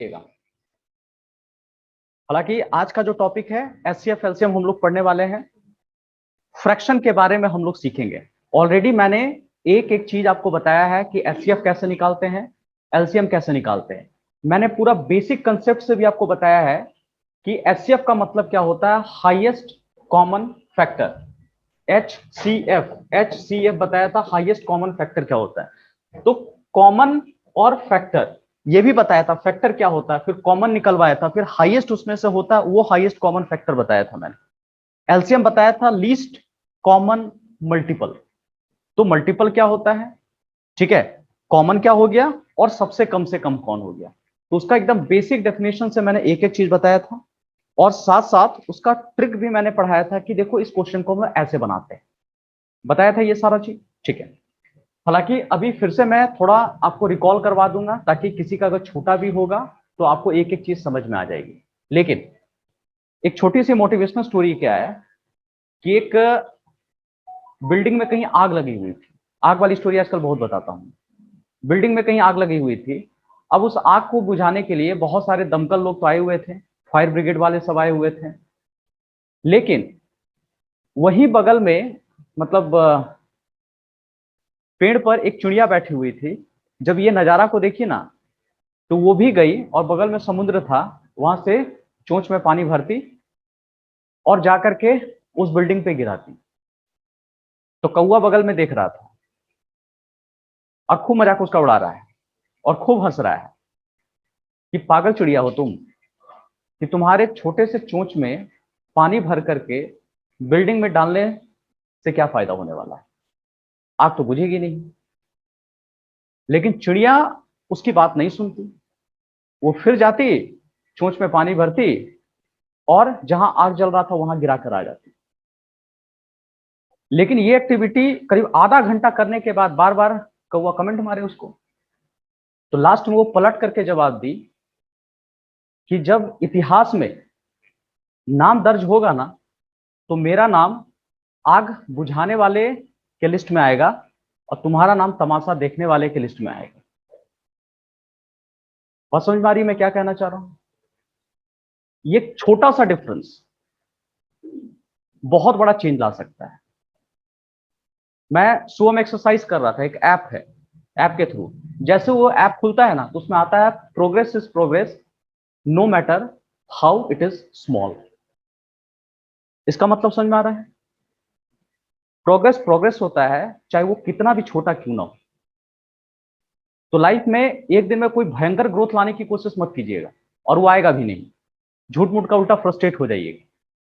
देखिएगा। हालांकि आज का जो टॉपिक है एचसीएफ एलसीएम हम लोग पढ़ने वाले हैं। फ्रैक्शन के बारे में हम लोग सीखेंगे। ऑलरेडी मैंने एक एक चीज आपको बताया है कि एचसीएफ कैसे निकालते हैं, एलसीएम कैसे निकालते हैं। मैंने पूरा बेसिक कंसेप्ट से भी आपको बताया है कि एचसीएफ का मतलब क्या होता है, हाईएस्ट कॉमन फैक्टर। एचसीएफ बताया था, हाईएस्ट कॉमन फैक्टर क्या होता है। तो कॉमन और फैक्टर ये भी बताया था, फैक्टर क्या होता है, फिर कॉमन निकलवाया था, फिर हाईएस्ट उसमें से होता है वो हाईएस्ट कॉमन फैक्टर बताया था मैंने। एलसीएम बताया था, लीस्ट कॉमन मल्टीपल। तो मल्टीपल क्या होता है, ठीक है, कॉमन क्या हो गया और सबसे कम से कम कौन हो गया। तो उसका एकदम बेसिक डेफिनेशन से मैंने एक एक चीज बताया था और साथ साथ उसका ट्रिक भी मैंने पढ़ाया था कि देखो इस क्वेश्चन को हम ऐसे बनाते हैं, बताया था ये सारा चीज, ठीक है। हालांकि अभी फिर से मैं थोड़ा आपको रिकॉल करवा दूंगा ताकि किसी का अगर छोटा भी होगा तो आपको एक एक चीज समझ में आ जाएगी। लेकिन एक छोटी सी मोटिवेशनल स्टोरी क्या है कि एक बिल्डिंग में कहीं आग लगी हुई थी। आग वाली स्टोरी आजकल बहुत बताता हूं। बिल्डिंग में कहीं आग लगी हुई थी। अब उस आग को बुझाने के लिए बहुत सारे दमकल लोग तो आए हुए थे, फायर ब्रिगेड वाले सब आए हुए थे। लेकिन वही बगल में मतलब पेड़ पर एक चिड़िया बैठी हुई थी। जब ये नजारा को देखी ना तो वो भी गई और बगल में समुद्र था, वहां से चोंच में पानी भरती और जाकर के उस बिल्डिंग पे गिराती। तो कौवा बगल में देख रहा था और खूब मजाक उसका उड़ा रहा है और खूब हंस रहा है कि पागल चिड़िया हो तुम, कि तुम्हारे छोटे से चोंच में पानी भर करके बिल्डिंग में डालने से क्या फायदा होने वाला है, आग तो बुझेगी नहीं। लेकिन चिड़िया उसकी बात नहीं सुनती। वो फिर जाती, चोंच में पानी भरती और जहां आग जल रहा था वहां गिरा कर आ जाती। लेकिन ये एक्टिविटी करीब आधा घंटा करने के बाद बार बार कौवा कमेंट मारे उसको। तो लास्ट में वो पलट करके जवाब दी कि जब इतिहास में नाम दर्ज होगा ना तो मेरा नाम आग बुझाने वाले के लिस्ट में आएगा और तुम्हारा नाम तमाशा देखने वाले के लिस्ट में आएगा। बस समझ में आ रही मैं क्या कहना चाह रहा हूं। ये छोटा सा डिफरेंस बहुत बड़ा चेंज ला सकता है। मैं सुबह में एक्सरसाइज कर रहा था, एक ऐप है, ऐप के थ्रू जैसे वो ऐप खुलता है ना तो उसमें आता है progress is progress no matter how it is small. इसका मतलब समझ में आ रहा है। प्रोग्रेस प्रोग्रेस होता है चाहे वो कितना भी छोटा क्यों ना हो। तो लाइफ में एक दिन में कोई भयंकर ग्रोथ लाने की कोशिश मत कीजिएगा और वो आएगा भी नहीं। झूठ मूठ का उल्टा फ्रस्ट्रेट हो जाइएगा।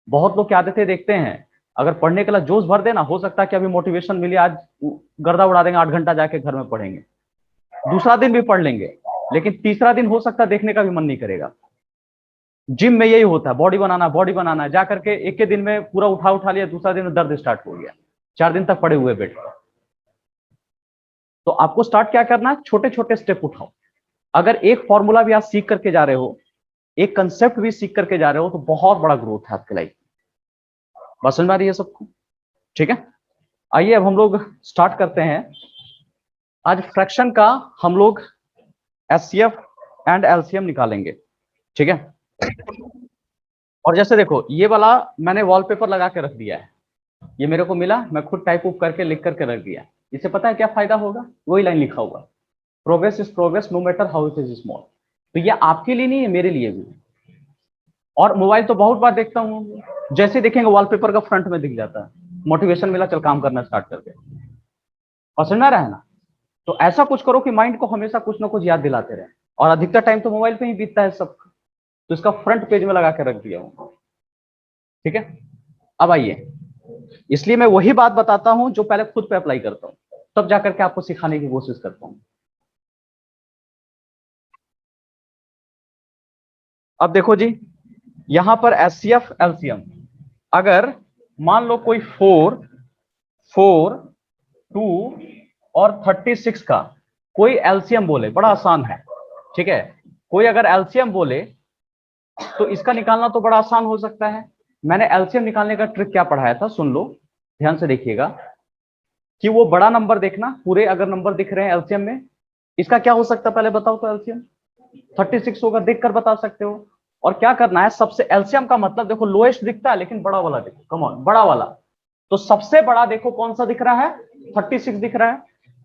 बहुत लोग की आदतें देखते हैं, अगर पढ़ने के लिए जोश भर देना, हो सकता है कि अभी मोटिवेशन मिले, आज गर्दा उड़ा देंगे, 8 घंटा जाके घर में पढ़ेंगे, दूसरा दिन भी पढ़ लेंगे, लेकिन तीसरा दिन हो सकता है देखने का भी मन नहीं करेगा। जिम में यही होता है, बॉडी बनाना है, जाकर के एक के दिन में पूरा उठा लिया, दूसरा दिन में दर्द स्टार्ट हो गया, 4 दिन तक पड़े हुए बेड। तो आपको स्टार्ट क्या करना है, छोटे छोटे स्टेप उठाओ। अगर एक फॉर्मूला भी आप सीख करके जा रहे हो, एक कंसेप्ट भी सीख करके जा रहे हो, तो बहुत बड़ा ग्रोथ है आपके लाइफ। बस समझ में आ रही है सबको, ठीक है। आइए अब हम लोग स्टार्ट करते हैं। आज फ्रैक्शन का हम लोग एचसीएफ एंड एलसीएम निकालेंगे, ठीक है। और जैसे देखो ये वाला मैंने वॉलपेपर लगा के रख दिया है, ये मेरे को मिला, मैं खुद टाइप उप करके लिख करके रख दिया। इससे पता है क्या फायदा होगा, वही लाइन लिखा हुआ, progress is progress no matter how it is small. तो ये आपके लिए नहीं है, मेरे लिए भी। और मोबाइल तो बहुत बार देखता हूँ, जैसे देखेंगे वॉलपेपर का फ्रंट में दिख जाता है, मोटिवेशन मिला, चल काम करना स्टार्ट करके। और समझ में आ रहा है ना। तो ऐसा कुछ करो कि माइंड को हमेशा कुछ ना कुछ याद दिलाते रहे। और अधिकतर टाइम तो मोबाइल पे ही बीतता है सब, तो इसका फ्रंट पेज में लगा के रख दिया हूं, ठीक है। अब आइए, इसलिए मैं वही बात बताता हूं जो पहले खुद पे अप्लाई करता हूं, तब जाकर के आपको सिखाने की कोशिश करता हूं। अब देखो जी, यहां पर एचसीएफ एलसीएम, अगर मान लो कोई 4 4 2 और 36 का कोई एलसीएम बोले, बड़ा आसान है, ठीक है। कोई अगर एलसीएम बोले तो इसका निकालना तो बड़ा आसान हो सकता है। मैंने एलसीएम निकालने का ट्रिक क्या पढ़ाया था, सुन लो, ध्यान से देखिएगा। कि वो बड़ा नंबर देखना, पूरे अगर नंबर दिख रहे हैं एलसीएम में, इसका क्या हो सकता है पहले बताओ तो एलसीएम। 36 होगा, देख कर बता सकते हो। और क्या करना है, सबसे एलसीएम का मतलब देखो लोएस्ट दिखता है लेकिन बड़ा वाला देखो, कम ऑन बड़ा वाला। तो सबसे बड़ा देखो कौन सा दिख रहा है, 36 दिख रहा है।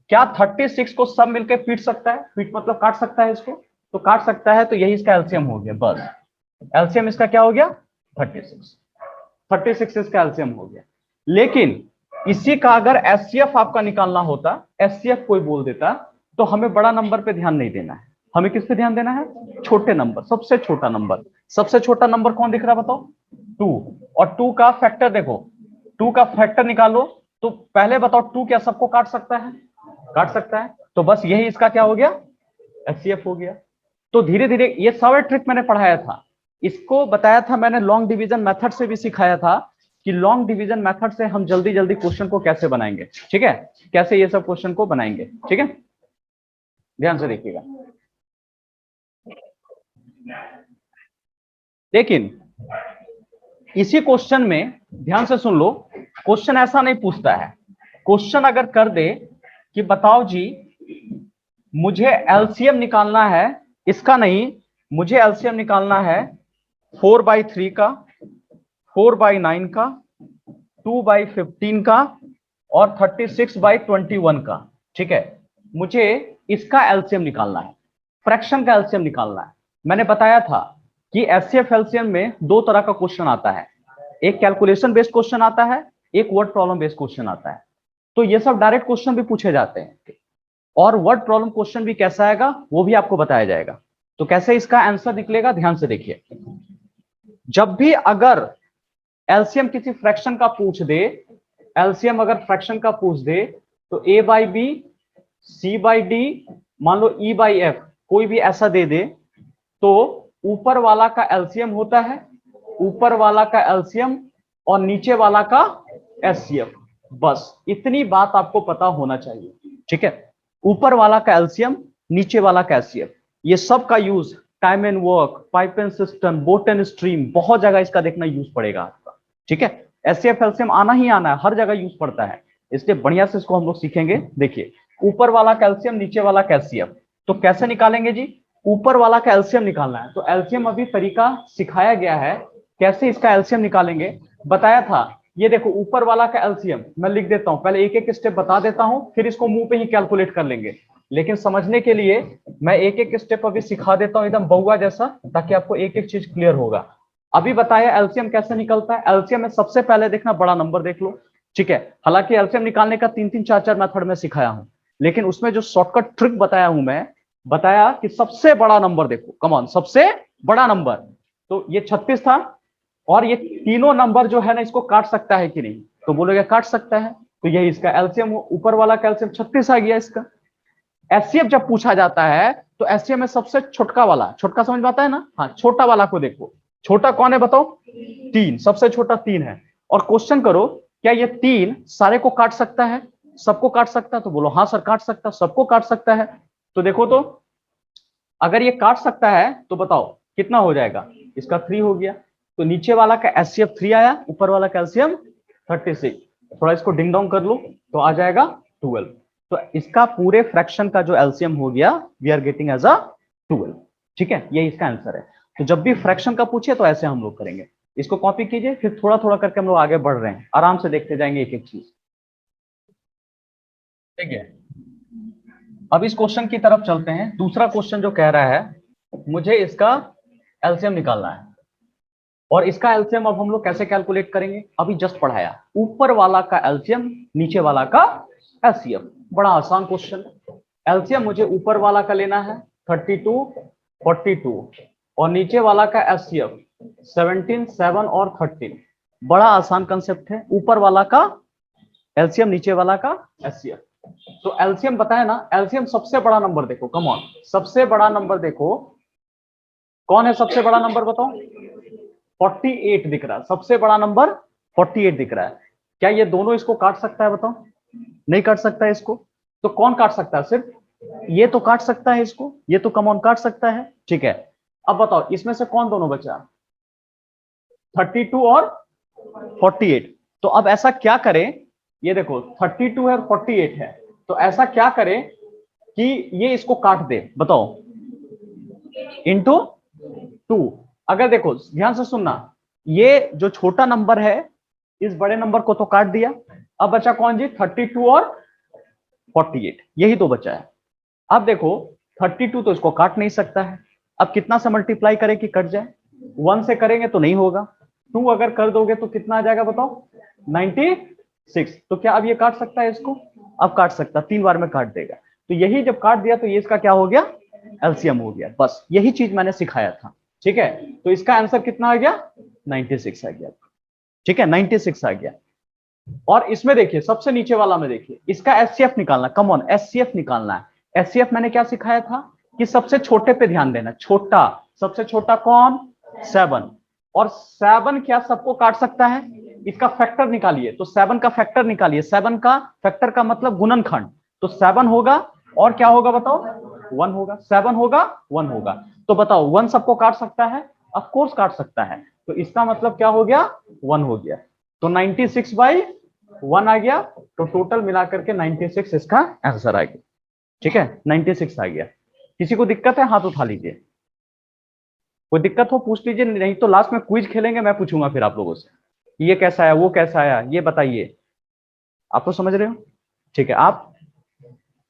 क्या 36 को सब मिलकर पीट सकता है, पीट मतलब काट सकता है इसको, तो काट सकता है, तो यही इसका एलसीएम हो गया। बस एलसीएम इसका क्या हो गया, 36। 36 इसका एलसीएम हो गया। लेकिन इसी का अगर एचसीएफ आपका निकालना होता, एचसीएफ कोई बोल देता, तो हमें बड़ा नंबर पे ध्यान नहीं देना है, हमें किस पे ध्यान देना है, छोटे नंबर, सबसे छोटा नंबर। सबसे छोटा नंबर कौन दिख रहा है बताओ, 2। और 2 का फैक्टर देखो, 2 का फैक्टर निकालो। तो पहले बताओ 2 क्या सबको काट सकता है, काट सकता है, तो बस यही इसका क्या हो गया, एचसीएफ हो गया। तो धीरे धीरे ये सारे ट्रिक मैंने पढ़ाया था, इसको बताया था मैंने, लॉन्ग डिवीजन मेथड से भी सिखाया था कि लॉन्ग डिवीजन मेथड से हम जल्दी जल्दी क्वेश्चन को कैसे बनाएंगे, ठीक है, कैसे ये सब क्वेश्चन को बनाएंगे, ठीक है, ध्यान से देखिएगा। लेकिन इसी क्वेश्चन में ध्यान से सुन लो, क्वेश्चन ऐसा नहीं पूछता है। क्वेश्चन अगर कर दे कि बताओ जी मुझे एलसीएम निकालना है, इसका नहीं, मुझे एलसीएम निकालना है 4/3 का, 4/9 का, 2/15 का और 36/21 का, ठीक है, मुझे इसका एलसीएम निकालना है, फ्रैक्शन का एलसीएम निकालना है। मैंने बताया था कि एचसीएफ एलसीएम में दो तरह का क्वेश्चन आता है, एक कैलकुलेशन बेस्ड क्वेश्चन आता है, एक वर्ड प्रॉब्लम बेस्ड क्वेश्चन आता है। तो ये सब डायरेक्ट क्वेश्चन भी पूछे जाते हैं, और वर्ड प्रॉब्लम क्वेश्चन भी कैसा आएगा वो भी आपको बताया जाएगा। तो कैसे इसका आंसर निकलेगा, ध्यान से देखिए। जब भी अगर एलसीएम किसी फ्रैक्शन का पूछ दे, एलसीएम अगर फ्रैक्शन का पूछ दे, तो a/b, c/d, मान लो e/f, कोई भी ऐसा दे दे, तो ऊपर वाला का एलसीएम होता है, ऊपर वाला का एलसीएम और नीचे वाला का एचसीएफ। बस इतनी बात आपको पता होना चाहिए, ठीक है, ऊपर वाला का एलसीएम, नीचे वाला का एचसीएफ। ये सब का use time and work, pipe and system, boat and stream, बहुत जगह इसका देखना यूज पड़ेगा आपका, ठीक है। एचसीएफ एलसीएम आना ही आना है, हर जगह यूज पड़ता है, इसलिए बढ़िया से इसको हम लोग सीखेंगे। देखिए ऊपर वाला कैल्शियम, नीचे वाला कैल्शियम, तो कैसे निकालेंगे जी, ऊपर वाला का एलसीएम निकालना है, तो एलसीएम अभी तरीका सिखाया गया है, कैसे इसका एलसीएम निकालेंगे बताया था। ये देखो ऊपर वाला का एलसीएम मैं लिख देता हूं, पहले एक एक स्टेप बता देता हूं, फिर इसको मुंह पे ही कैलकुलेट कर लेंगे, लेकिन समझने के लिए मैं एक एक स्टेप अभी सिखा देता हूं एकदम बउआ जैसा, ताकि आपको एक एक चीज क्लियर होगा। अभी बताया एलसीएम कैसे निकलता है, एलसीएम में सबसे पहले देखना बड़ा नंबर देख लो, ठीक है। हालांकि एलसीएम निकालने का 3 3 4 4 मेथड में सिखाया हूं, लेकिन उसमें जो शॉर्टकट ट्रिक बताया हूं मैं, बताया कि सबसे बड़ा नंबर देखो, कम ऑन, सबसे बड़ा नंबर। तो ये 36 था, और ये तीनों नंबर जो है ना इसको काट सकता है कि नहीं, तो बोलोगे काट सकता है, तो यही इसका एलसीएम, ऊपर वाला कैल्शियम 36 आ गया इसका। एचसीएफ जब पूछा जाता है तो एचसीएफ में सबसे छोटका वाला, छोटका समझ में आता है ना, हाँ, छोटा वाला को देखो, छोटा कौन है बताओ, 3, सबसे छोटा 3 है। और क्वेश्चन करो क्या ये 3 सारे को काट सकता है, सबको काट सकता है, तो बोलो हाँ सर काट सकता है, सबको काट सकता है। तो देखो तो अगर ये काट सकता है तो बताओ कितना हो जाएगा, इसका 3 हो गया, तो नीचे वाला का एचसीएफ 3 आया, ऊपर वाला कैल्शियम 36, थोड़ा इसको डिंग डाउन कर लो तो आ जाएगा 12। तो इसका पूरे फ्रैक्शन का जो एलसीएम हो गया, we are getting as a 12, ठीक है, ये इसका आंसर है। तो जब भी फ्रैक्शन का पूछे तो ऐसे हम लोग करेंगे, इसको कॉपी कीजिए, फिर थोड़ा थोड़ा करके हम लोग आगे बढ़ रहे हैं, आराम से देखते जाएंगे एक एक चीज, ठीक है। अब इस क्वेश्चन की तरफ चलते हैं। दूसरा क्वेश्चन जो कह रहा है मुझे इसका एलसीएम निकालना है, और इसका एलसीएम अब हम लोग कैसे कैलकुलेट करेंगे, अभी जस्ट पढ़ाया, ऊपर वाला का एलसीएम, नीचे वाला का एचसीएफ, बड़ा आसान क्वेश्चन। एलसीएम मुझे ऊपर वाला का लेना है 32, 42, और नीचे वाला का एचसीएफ 17, 7 और 13। बड़ा आसान कंसेप्ट है, ऊपर वाला का एलसीएम, नीचे वाला का एचसीएफ। तो एलसीएम बताया ना, एलसीएम सबसे बड़ा नंबर देखो, कम ऑन, सबसे बड़ा नंबर देखो, कौन है सबसे बड़ा नंबर बताओ, 48 दिख रहा है, सबसे बड़ा नंबर 48 दिख रहा है। क्या ये दोनों इसको काट सकता है बताओ, नहीं काट सकता है इसको, तो कौन काट सकता है, सिर्फ ये तो काट सकता है इसको, ये तो कम ऑन काट सकता है, ठीक है। अब बताओ इसमें से कौन दोनों बचा, 32 और 48। तो अब ऐसा क्या करें, ये देखो 32 है और 48 है, तो ऐसा क्या करें कि ये इसको काट दे, बताओ इंटू 2। अगर देखो ध्यान से सुनना, ये जो छोटा नंबर है इस बड़े नंबर को तो काट दिया, अब बचा कौन जी, 32 और 48, यही तो बचा है। अब देखो 32 तो इसको काट नहीं सकता है, अब कितना से मल्टीप्लाई करें कि कट जाए, 1 से करेंगे तो नहीं होगा, 2 अगर कर दोगे तो कितना आ जाएगा बताओ, 96। तो क्या अब ये काट सकता है इसको, अब काट सकता, 3 बार में काट देगा। तो यही जब काट दिया तो ये इसका क्या हो गया, एलसीएम हो गया। बस यही चीज मैंने सिखाया था, ठीक है। तो इसका आंसर कितना आ गया, 96 आ गया, ठीक है, 96 आ गया। और इसमें देखिए सबसे नीचे वाला में देखिए, इसका एचसीएफ निकालना, कम ऑन एचसीएफ निकालना है। एचसीएफ मैंने क्या सिखाया था कि सबसे छोटे पे ध्यान देना, छोटा, सबसे छोटा कौन, 7। और 7 क्या सबको काट सकता है, इसका फैक्टर निकालिए, तो 7 का फैक्टर निकालिए, 7 का फैक्टर का मतलब गुणनखंड, तो 7 होगा और क्या होगा बताओ, 1 होगा, 7 होगा 1 होगा। तो बताओ 1 सबको काट सकता है, ऑफ कोर्स काट सकता है, तो इसका मतलब क्या हो गया, 1 हो गया। तो 96/1 आ गया, तो टोटल मिलाकर के 96 इसका आंसर आ गया, ठीक है, 96 आ गया। किसी को दिक्कत है, हाथ उठा लीजिए, कोई दिक्कत हो पूछ लीजिए, नहीं तो लास्ट में क्विज खेलेंगे, मैं पूछूंगा फिर आप लोगों से ये कैसा आया वो कैसा आया, ये बताइए। आप तो समझ रहे हो, ठीक है आप,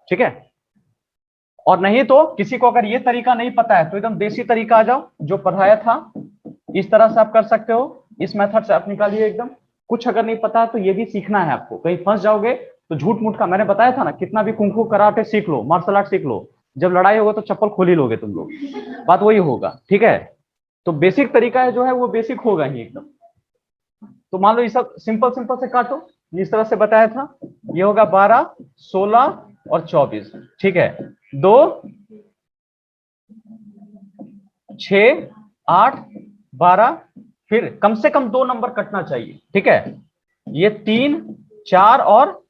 ठीक है। और नहीं तो किसी को अगर ये तरीका नहीं पता है तो एकदम देसी तरीका आ जाओ, जो पढ़ाया था इस तरह से आप कर सकते हो, इस मेथड से आप निकालिए एकदम। कुछ अगर नहीं पता है तो ये भी सीखना है आपको, कहीं फंस जाओगे तो झूठ मूठ का, मैंने बताया था ना, कितना भी कुंफू कराटे सीख लो, मार्शल आर्ट सीख लो, जब लड़ाई होगा तो चप्पल खोल ही लोगे तुम लोग, बात वही होगा, ठीक है। तो बेसिक तरीका है जो है वो बेसिक होगा ही एकदम। तो मान लो ये सब सिंपल सिंपल से काटो, जिस तरह से बताया था, ये होगा 12, 16 और 24, ठीक है। 2, 6, 8, 12, फिर कम से कम 2 नंबर कटना चाहिए, ठीक है। ये 3, 4 और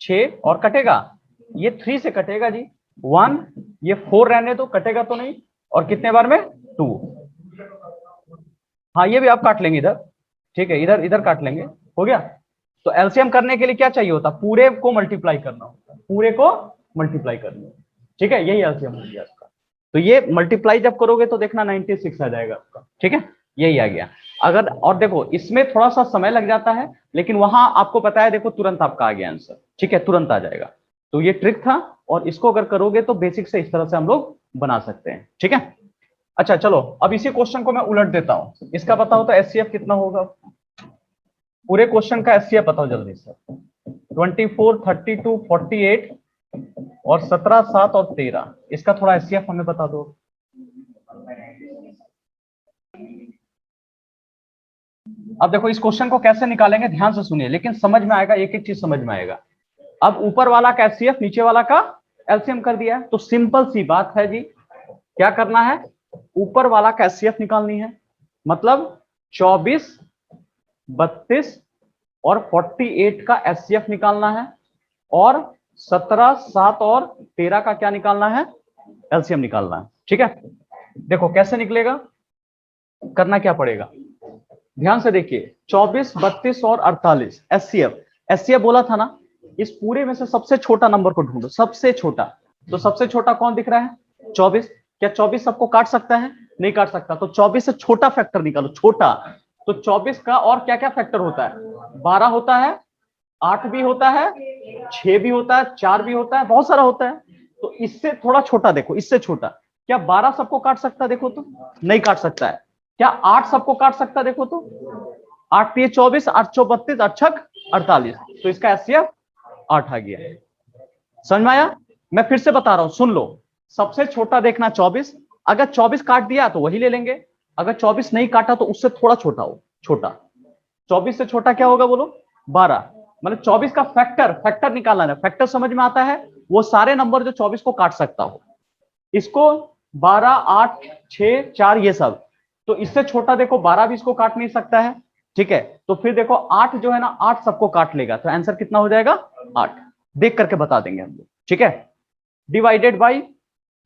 6 और कटेगा, ये 3 से कटेगा जी, 1, ये 4 रहने दो, कटेगा तो नहीं, और कितने बार में, 2। हाँ ये भी आप काट लेंगे इधर, ठीक है, इधर इधर काट लेंगे, हो गया। तो एलसीएम करने के लिए क्या चाहिए होता, पूरे को मल्टीप्लाई करना होता, पूरे को मल्टीप्लाई करना, ठीक है, यही एलसीएम हो गया आपका। तो ये मल्टीप्लाई जब करोगे तो देखना 96 आ जाएगा आपका, ठीक है, यही आ गया। अगर और देखो इसमें थोड़ा सा समय लग जाता है, लेकिन वहां आपको पता है, देखो तुरंत आपका आ गया आंसर, ठीक है, तुरंत आ जाएगा। तो ये ट्रिक था, और इसको अगर करोगे तो बेसिक से इस तरह से हम लोग बना सकते हैं, ठीक है। अच्छा चलो, अब इसी क्वेश्चन को मैं उलट देता हूं, इसका बताओ तो एचसीएफ कितना होगा, पूरे क्वेश्चन का एचसीएफ बताओ जल्दी से। 24, 32, 48 और 17, 7 और 13, इसका थोड़ा एचसीएफ हमें बता दो। अब देखो इस क्वेश्चन को कैसे निकालेंगे, ध्यान से सुनिए, लेकिन समझ में आएगा, एक एक चीज समझ में आएगा। अब ऊपर वाला का एचसीएफ, नीचे वाला का एलसीएम कर दिया है, तो सिंपल सी बात है जी, क्या करना है, ऊपर वाला का एचसीएफ निकालनी है, मतलब 24, 32 और 48 का एचसीएफ निकालना है, और 17, 7 और 13 का क्या निकालना है, एलसीएम निकालना है, ठीक है। देखो कैसे निकलेगा, करना क्या पड़ेगा, ध्यान से देखिए, 24, 32 और 48 एचसीएफ, एचसीएफ बोला था ना, इस पूरे में से सबसे छोटा नंबर को ढूंढो, सबसे छोटा। तो सबसे छोटा कौन दिख रहा है, 24। क्या 24 सबको काट सकता है, नहीं काट सकता, तो 24 से छोटा फैक्टर निकालो, छोटा। तो 24 का और क्या क्या फैक्टर होता है, 12 होता है, 8 भी होता है, 6 भी होता है, 4 भी होता है, बहुत सारा होता है। तो इससे थोड़ा छोटा देखो, इससे छोटा, क्या 12 सबको काट सकता है, देखो तो नहीं काट सकता है। क्या 8 सबको काट सकता है, देखो तो 8 3 24, 8 4 32, 8 6 48, तो इसका एचसीएफ 8 आ गया। समझ में आया, मैं फिर से बता रहा हूं, सुन लो, सबसे छोटा देखना 24, अगर 24 काट दिया तो वही ले लेंगे, अगर 24 नहीं काटा तो उससे थोड़ा छोटा हो, छोटा। 24 से छोटा क्या होगा बोलो, 12, मतलब 24 का फैक्टर, फैक्टर निकालना है, फैक्टर समझ में आता है, वो सारे नंबर जो 24 को काट सकता हो, इसको 12, 8, 6, 4 ये सब। तो इससे छोटा देखो 12 भी इसको काट नहीं सकता है, ठीक है। तो फिर देखो 8 जो है ना, 8 सबको काट लेगा, तो आंसर कितना हो जाएगा, 8, देख करके बता देंगे हम लोग, ठीक है। डिवाइडेड बाई,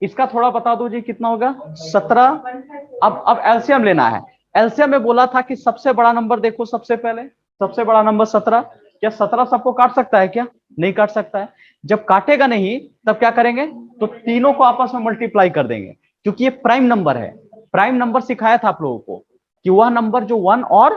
इसका थोड़ा बता दो जी, कितना होगा, 17। अब एलसीएम लेना है, एलसीएम में बोला था कि सबसे बड़ा नंबर देखो, सबसे पहले सबसे बड़ा नंबर 17, क्या 17 सबको काट सकता है, क्या नहीं काट सकता है। जब काटेगा नहीं तब क्या करेंगे, तो तीनों को आपस में मल्टीप्लाई कर देंगे, क्योंकि ये प्राइम नंबर है। प्राइम नंबर सिखाया था आप लोगों को कि वह नंबर जो 1 और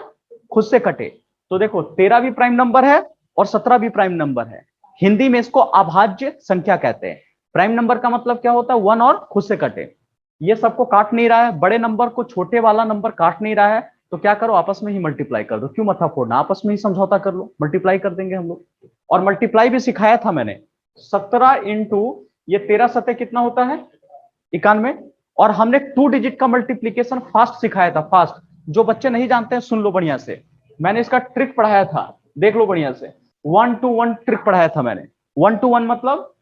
खुद से कटे। तो देखो 13 भी प्राइम नंबर है और 17 भी प्राइम नंबर है। हिंदी में इसको अभाज्य संख्या कहते हैं। प्राइम नंबर का मतलब क्या होता है? 1 और खुद से कटे। ये सबको काट नहीं रहा है, बड़े नंबर को छोटे वाला नंबर काट नहीं रहा है, तो क्या करो, आपस में ही मल्टीप्लाई कर दो। क्यों मथा फोड़ना, आपस में ही समझौता कर लो, मल्टीप्लाई कर देंगे हम लोग। और मल्टीप्लाई भी सिखाया था मैंने। 17 इंटू ये 13 सतह कितना होता है? 91। और हमने 2 डिजिट का मल्टीप्लीकेशन फास्ट सिखाया था, फास्ट। जो बच्चे नहीं जानते हैं सुन लो बढ़िया से, मैंने इसका ट्रिक पढ़ाया था, देख लो बढ़िया से। 1 to 1 ट्रिक पढ़ाया था मैंने। 1 to 1 मतलब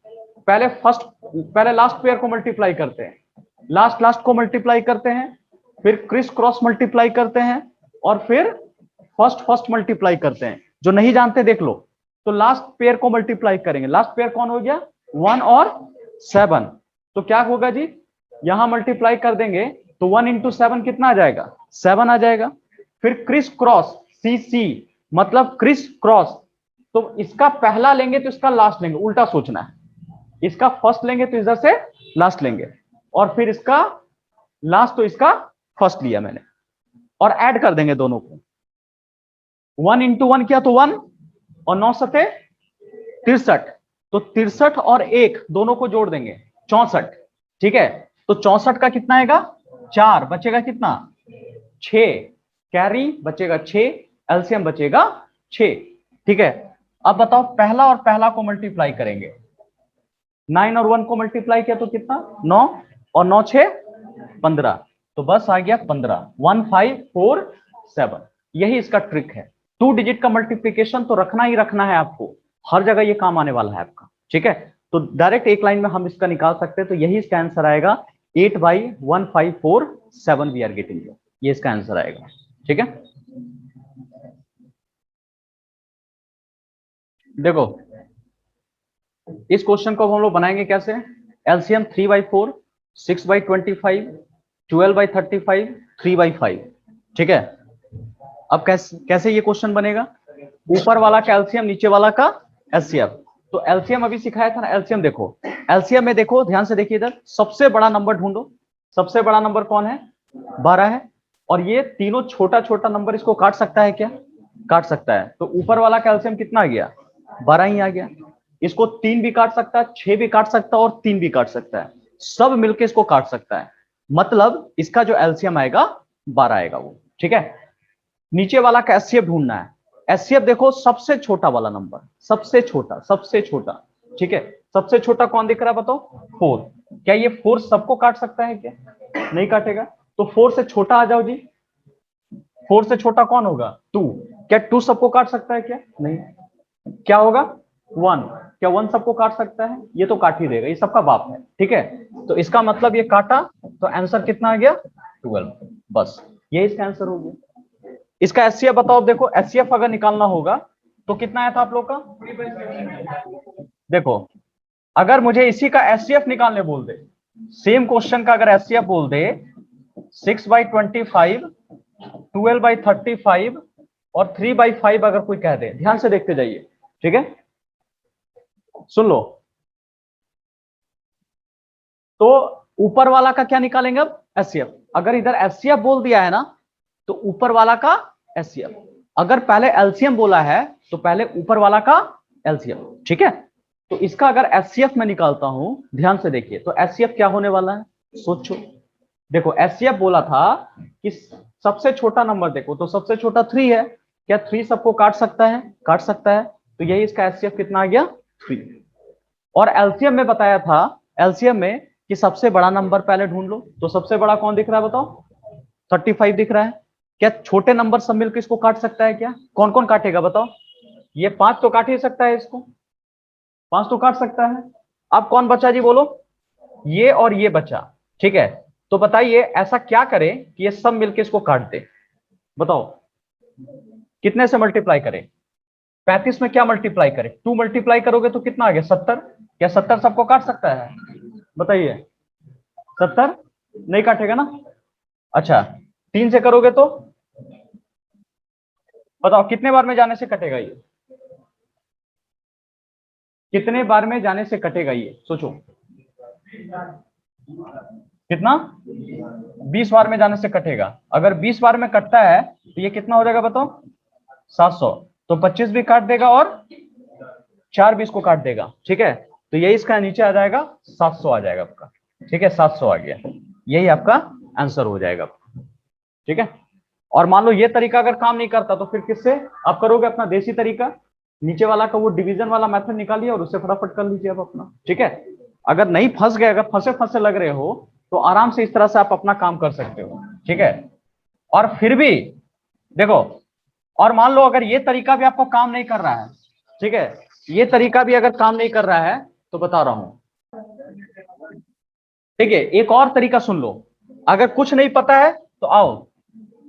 पहले लास्ट पेयर को मल्टीप्लाई करते हैं, लास्ट को मल्टीप्लाई करते हैं, फिर क्रिस क्रॉस मल्टीप्लाई करते हैं, और फिर फर्स्ट मल्टीप्लाई करते हैं। जो नहीं जानते देख लो। तो लास्ट पेयर को मल्टीप्लाई करेंगे। लास्ट पेयर कौन हो गया? 1 और 7। तो क्या होगा जी, यहां मल्टीप्लाई कर देंगे तो 1 इंटू 7 कितना आ जाएगा? 7 आ जाएगा। फिर क्रिस क्रॉस, CC मतलब क्रिस क्रॉस। तो इसका पहला लेंगे तो इसका लास्ट लेंगे, उल्टा सोचना है। इसका फर्स्ट लेंगे तो इधर से लास्ट लेंगे, और फिर इसका लास्ट तो इसका फर्स्ट लिया मैंने, और ऐड कर देंगे दोनों को। 1 इंटू 1 किया तो 1, और 9 सते 63। तो 63 और 1 दोनों को जोड़ देंगे 64। ठीक है, तो 64 का कितना आएगा? 4 बचेगा कितना? 6। कैरी बचेगा 6, एलसीएम बचेगा 6। ठीक है, अब बताओ पहला और पहला को मल्टीप्लाई करेंगे। 9 और 1 को मल्टीप्लाई किया तो कितना? 9, और 9 6 15। तो बस आ गया 15, 1547। यही इसका ट्रिक है। 2 डिजिट का मल्टीप्लीकेशन तो रखना ही रखना है आपको, हर जगह ये काम आने वाला है आपका। ठीक है, तो डायरेक्ट एक लाइन में हम इसका निकाल सकते हैं। तो यही इसका आंसर आएगा, 8/1547 वी आर गेटिंग। ये इसका आंसर आएगा। ठीक है, देखो इस क्वेश्चन को हम लोग बनाएंगे कैसे? एलसीएम 3/4, 6/25, 12/35, 3/5। ठीक है, अब कैसे ये क्वेश्चन बनेगा? ऊपर वाला का एलसीएम, नीचे वाला का एचसीएफ। तो एलसीएम अभी सिखाया था ना, एलसीएम देखो। एलसीएम में देखो, ध्यान से देखिए इधर, सबसे बड़ा नंबर ढूंढो। सबसे बड़ा नंबर कौन है? 12 है। और ये तीनों छोटा छोटा नंबर इसको काट सकता है क्या? काट सकता है। तो ऊपर वाला कैल्शियम कितना आ गया? 12 ही आ गया। इसको 3 भी काट सकता है, 6 भी काट सकता है, और 3 भी काट सकता है। सब मिलके इसको काट सकता है। मतलब इसका जो एलसीएम आएगा 12 आएगा वो। ठीक है, नीचे वाला का एचसीएफ ढूंढना है। एचसीएफ देखो, सबसे छोटा वाला नंबर, सबसे छोटा, सबसे छोटा। ठीक है, सबसे छोटा कौन दिख रहा है बताओ? 4। क्या ये 4 सबको काट सकता है क्या? नहीं काटेगा। तो 4 से छोटा आ जाओ जी। 4 से छोटा कौन होगा? 2। क्या 2 सबको काट सकता है क्या? नहीं। क्या होगा? 1। क्या 1 सबको काट सकता है? ये तो काट ही देगा, ये सबका बाप है। ठीक है, तो इसका मतलब ये काटा, तो आंसर कितना आ गया? 12। बस ये इसका आंसर हो गया। इसका एचसीएफ बताओ। देखो एचसीएफ अगर निकालना होगा तो कितना आया था आप लोग का? देखो, अगर मुझे इसी का एचसीएफ निकालने बोल दे, सेम क्वेश्चन का अगर एचसीएफ बोल दे, 6/25, 12/35 और 3/5 अगर कोई कह दे, ध्यान से देखते जाइए। ठीक है, सुन लो। तो ऊपर वाला का क्या निकालेंगे अब? एचसीएफ। अगर इधर एचसीएफ बोल दिया है ना, तो ऊपर वाला का एचसीएफ। अगर पहले एलसीएम बोला है तो पहले ऊपर वाला का एलसीएम। ठीक है, तो इसका अगर एचसीएफ में निकालता हूं, ध्यान से देखिए, तो एचसीएफ क्या होने वाला है? सोचो। देखो एचसीएफ बोला था कि सबसे छोटा नंबर देखो, तो सबसे छोटा 3 है। क्या 3 सबको काट सकता है? काट सकता है। तो यही इसका एचसीएफ कितना आ गया? 3। और एलसीएम में बताया था, एलसीएम में, कि सबसे बड़ा नंबर पहले ढूंढ लो। तो सबसे बड़ा कौन दिख रहा है बताओ? 35 दिख रहा है। क्या छोटे नंबर सब मिलकर इसको काट सकता है क्या? कौन कौन काटेगा बताओ? ये 5 तो काट ही सकता है, इसको 5 तो काट सकता है। अब कौन बचा जी बोलो? ये और ये बचा। ठीक है, तो बताइए ऐसा क्या करें कि ये सब मिलकर इसको काट दे? बताओ कितने से मल्टीप्लाई करें? 35 में क्या मल्टीप्लाई करें? 2 मल्टीप्लाई करोगे तो कितना आ गया? 70। क्या 70 सबको काट सकता है? बताइए। 70 नहीं काटेगा ना। अच्छा, 3 से करोगे तो बताओ कितने बार में जाने से कटेगा ये? कितने बार में जाने से कटेगा ये? सोचो। कितना 20 बार में जाने से कटेगा। अगर 20 बार में कटता है तो ये कितना हो जाएगा बताओ 700। तो 25 भी काट देगा और 4 20 को काट देगा। ठीक है, तो यही इसका नीचे आ जाएगा 700 आ जाएगा आपका। ठीक है, 700 आ गया, यही आपका आंसर हो जाएगा। ठीक है, और मान लो ये तरीका अगर काम नहीं करता तो फिर किससे आप करोगे? अपना देसी तरीका, नीचे वाला का वो डिवीजन वाला मेथड निकालिए और उससे फटाफट कर लीजिए आप अपना। ठीक है, अगर नहीं फंस गए, अगर फंसे फंसे लग रहे हो तो आराम से इस तरह से आप अपना काम कर सकते हो। ठीक है, और फिर भी देखो, और मान लो अगर ये तरीका भी आपको काम नहीं कर रहा है, ठीक है, ये तरीका भी अगर काम नहीं कर रहा है तो बता रहा हूं, ठीक है, एक और तरीका सुन लो। अगर कुछ नहीं पता है तो आओ,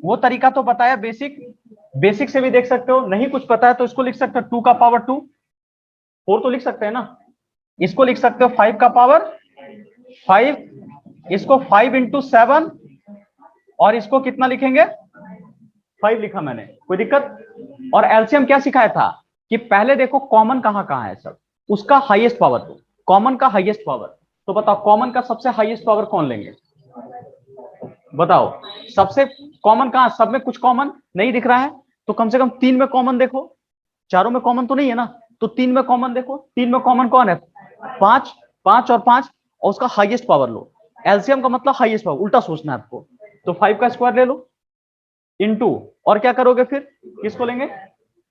वो तरीका तो बताया बेसिक, बेसिक से भी देख सकते हो। नहीं कुछ पता है तो इसको लिख सकते हो 2 का पावर 2, 4 तो लिख सकते हैं ना। इसको लिख सकते हो 5 का पावर 5, इसको 5 इंटू 7, और इसको कितना लिखेंगे 5 लिखा मैंने, कोई दिक्कत? और एलसीएम क्या सिखाया था कि पहले देखो कॉमन कहां कहां है, सब उसका हाईएस्ट पावर दो, कॉमन का हाईएस्ट पावर। तो बताओ कॉमन का सबसे हाईएस्ट पावर कौन लेंगे? बताओ सबसे कॉमन कहां? सब में कुछ कॉमन नहीं दिख रहा है तो कम से कम 3 में कॉमन देखो, चारों में कॉमन तो नहीं है ना, तो 3 में कॉमन देखो। 3 में कॉमन कौन है? 5, 5 और 5, और उसका हाईएस्ट पावर लो। एलसीएम का मतलब हाईएस्ट पावर, उल्टा सोचना है आपको। तो 5 का स्क्वायर ले लो इनटू, और क्या करोगे फिर? किसको लेंगे?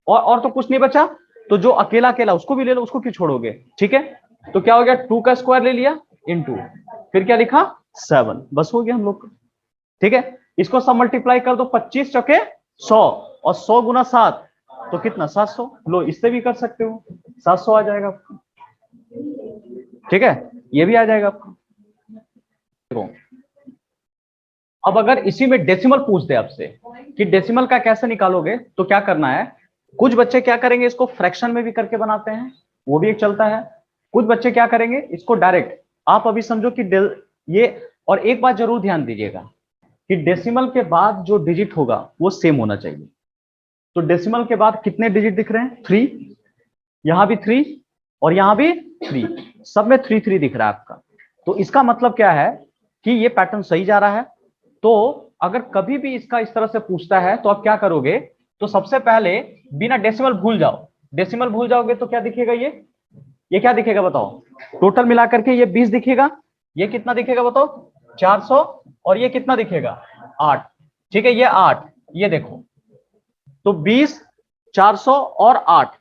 और तो कुछ नहीं बचा, तो जो अकेला अकेला उसको भी ले लो, उसको क्यों छोड़ोगे? ठीक है, तो क्या हो गया 2 का स्क्वायर ले लिया इनटू, फिर क्या लिखा 7, बस हो गया हम लोग का। ठीक है, इसको सब मल्टीप्लाई कर दो, 25 चौके 100, और 100 गुना 7 तो कितना 700। लो इससे भी कर सकते हो, 700 आ जाएगा आपको। ठीक है, ये भी आ जाएगा आपको। देखो अब अगर इसी में डेसिमल पूछ दे आपसे कि डेसिमल का कैसे निकालोगे, तो क्या करना है? कुछ बच्चे क्या करेंगे, इसको फ्रैक्शन में भी करके बनाते हैं, वो भी एक चलता है। कुछ बच्चे क्या करेंगे, इसको डायरेक्ट, आप अभी समझो कि ये, और एक बात जरूर ध्यान दीजिएगा कि डेसिमल के बाद जो डिजिट होगा वो सेम होना चाहिए। तो डेसिमल के बाद कितने डिजिट दिख रहे हैं? 3, यहां भी 3 और यहां भी 3, सब में 3 3 दिख रहा है आपका। तो इसका मतलब क्या है कि ये पैटर्न सही जा रहा है। तो अगर कभी भी इसका इस तरह से पूछता है तो आप क्या करोगे? तो सबसे पहले बिना डेसिमल भूल जाओ। डेसिमल भूल जाओगे तो क्या दिखेगा? ये क्या दिखेगा बताओ? टोटल मिलाकर के ये 20 दिखेगा, ये कितना दिखेगा बताओ? 400, और ये कितना दिखेगा? 8। ठीक है, ये 8, ये देखो, तो 20, 400 और 8।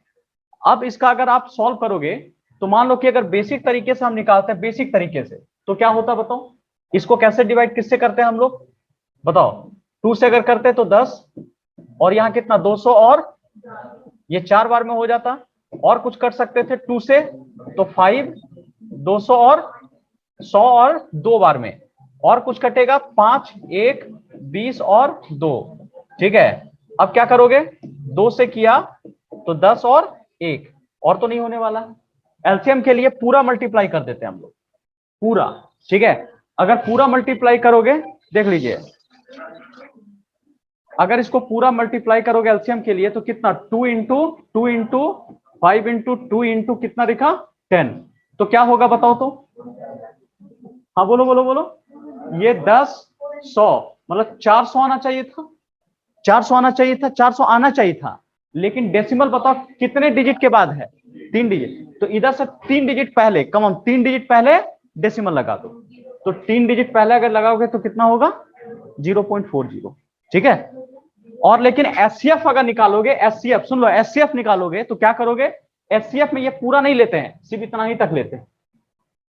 अब इसका अगर आप सॉल्व करोगे तो मान लो कि अगर बेसिक तरीके से हम निकालते हैं, बेसिक तरीके से, तो क्या होता बताओ? इसको कैसे डिवाइड किससे करते हैं हम लोग बताओ? 2 से अगर करते तो 10, और यहां कितना 200, और ये 4 बार में हो जाता। और कुछ कर सकते थे 2 से, तो 5, 200 और 100 और 2 बार में, और कुछ कटेगा 5, 1, 20 और 2। ठीक है, अब क्या करोगे? 2 से किया तो 10 और 1, और तो नहीं होने वाला। एलसीएम के लिए पूरा मल्टीप्लाई कर देते हैं हम लोग, पूरा। ठीक है, अगर पूरा मल्टीप्लाई करोगे, देख लीजिए, अगर इसको पूरा मल्टीप्लाई करोगे एलसीएम के लिए तो कितना? 2 इंटू 2 इंटू 5 इंटू 2 इंटू कितना दिखा? 10। तो क्या होगा बताओ तो? हाँ बोलो बोलो बोलो। ये 10, 100, मतलब 400 आना चाहिए था, 400 आना चाहिए था, 400 आना चाहिए था। लेकिन डेसिमल बताओ कितने डिजिट के बाद है? 3 डिजिट। तो इधर से 3 डिजिट पहले, कम हम 3 डिजिट पहले डेसिमल लगा दो। तो 3 डिजिट पहले अगर लगाओगे तो कितना होगा? 0.40। ठीक है, और लेकिन एचसीएफ अगर निकालोगे, एचसीएफ सुन लो, एचसीएफ निकालोगे तो क्या करोगे? एचसीएफ में ये पूरा नहीं लेते हैं, सिर्फ इतना ही तक लेते हैं,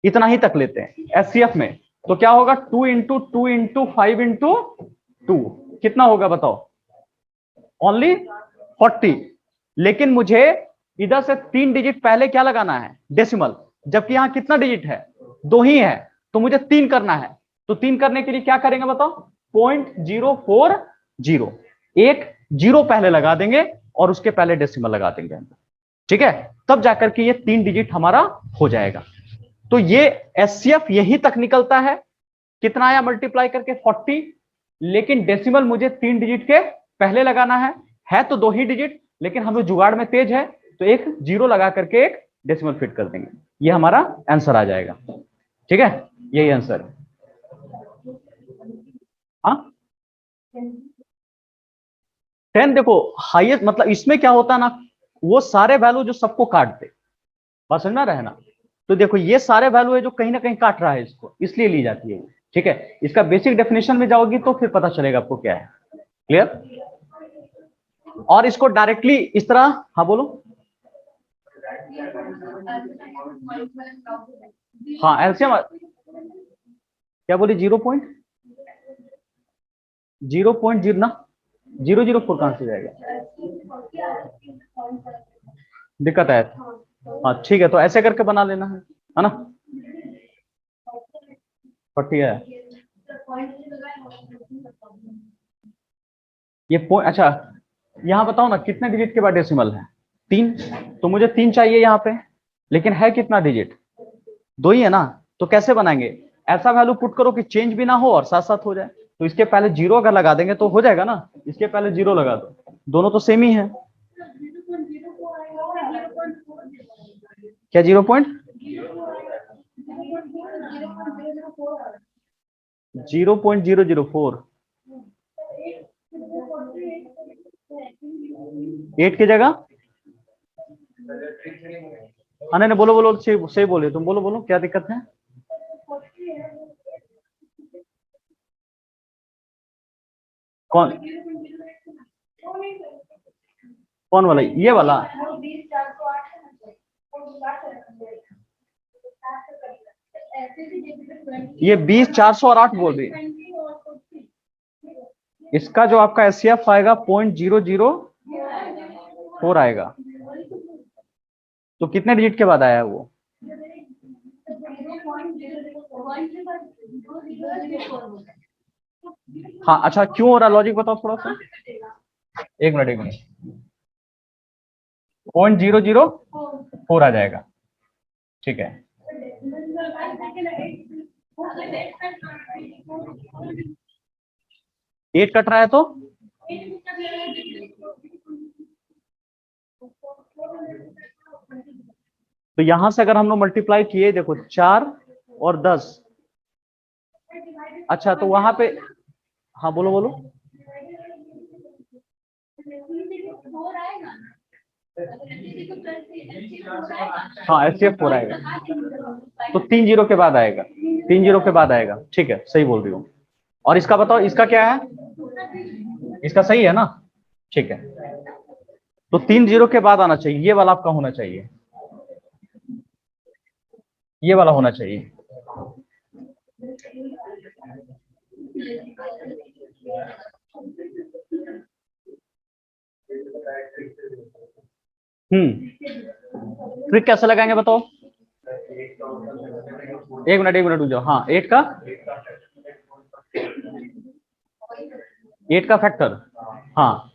इतना ही तक लेते हैं एचसीएफ में। तो क्या होगा? 2 इंटू 2 इंटू 5 इंटू 2 कितना होगा बताओ? ओनली 40। लेकिन मुझे इधर से 3 डिजिट पहले क्या लगाना है? डेसिमल। जबकि यहां कितना डिजिट है? 2 ही है, तो मुझे 3 करना है। तो 3 करने के लिए क्या करेंगे बताओ? 0.040, एक 0 पहले लगा देंगे और उसके पहले डेसिमल लगा देंगे। ठीक है, तब जाकर के ये 3 डिजिट हमारा हो जाएगा। तो ये एचसीएफ यही तक निकलता है। कितना आया मल्टीप्लाई करके? 40। लेकिन डेसिमल मुझे 3 डिजिट के पहले लगाना है तो 2 ही डिजिट, लेकिन हम लोग जुगाड़ में तेज है तो एक 0 लगा करके एक डेसिमल फिट कर देंगे, ये हमारा आंसर आ जाएगा। ठीक है, यही आंसर है। हाँ 10 देखो हाईएस्ट मतलब इसमें क्या होता है ना, वो सारे वैल्यू जो सबको काट दे, बात समझ में रहे ना। तो देखो ये सारे वैल्यू है जो कहीं ना कहीं काट रहा है इसको, इसलिए ली जाती है वो। ठीक है, इसका बेसिक डेफिनेशन में जाओगी तो फिर पता चलेगा आपको क्या है। क्लियर। और इसको डायरेक्टली इस तरह, हाँ बोलो। हाँ एलसीएम क्या बोली, 0.0 ना, 004 कहां से जाएगा, दिक्कत है। हाँ ठीक है, तो ऐसे करके बना लेना है ना। 40 है ये पॉइंट। अच्छा यहाँ बताओ ना कितने डिजिट के बाद डेसिमल है, 3। तो मुझे 3 चाहिए यहाँ पे, लेकिन है कितना डिजिट, 2 ही है ना। तो कैसे बनाएंगे, ऐसा वैल्यू पुट करो कि चेंज भी ना हो और साथ साथ हो जाए। तो इसके पहले 0 अगर लगा देंगे तो हो जाएगा ना, इसके पहले 0 लगा दो, दोनों तो सेम ही है। क्या 0.004 8 की जगह। हाँ नहीं बोलो बोलो, सही सही बोले तुम, बोलो बोलो क्या दिक्कत है। कौन कौन वाला, ये वाला। ये 20 408 बोल रही है। इसका जो आपका एचसीएफ आएगा 0.004 आएगा। तो कितने डिजिट के बाद आया है वो, हाँ अच्छा क्यों हो रहा, लॉजिक बताओ थोड़ा सा। एक मिनट 0.004 आ जाएगा। ठीक है, 8 कट रहा है तो यहां से अगर हम लोग मल्टीप्लाई किए, देखो 4 और 10। अच्छा तो वहां पे, हाँ बोलो बोलो। हाँ एचसीएफ 4 आएगा, तो 3 जीरो के बाद आएगा, 3 जीरो के बाद आएगा। ठीक है सही बोल रही हूँ। और इसका बताओ, इसका क्या है, इसका सही है ना। ठीक है, तो 3 जीरो के बाद आना चाहिए, ये वाला आपका होना चाहिए, ये वाला होना चाहिए। ट्रिक कैसे लगाएंगे बताओ। एक मिनट रुक जाओ। हाँ 8 का फैक्टर, हाँ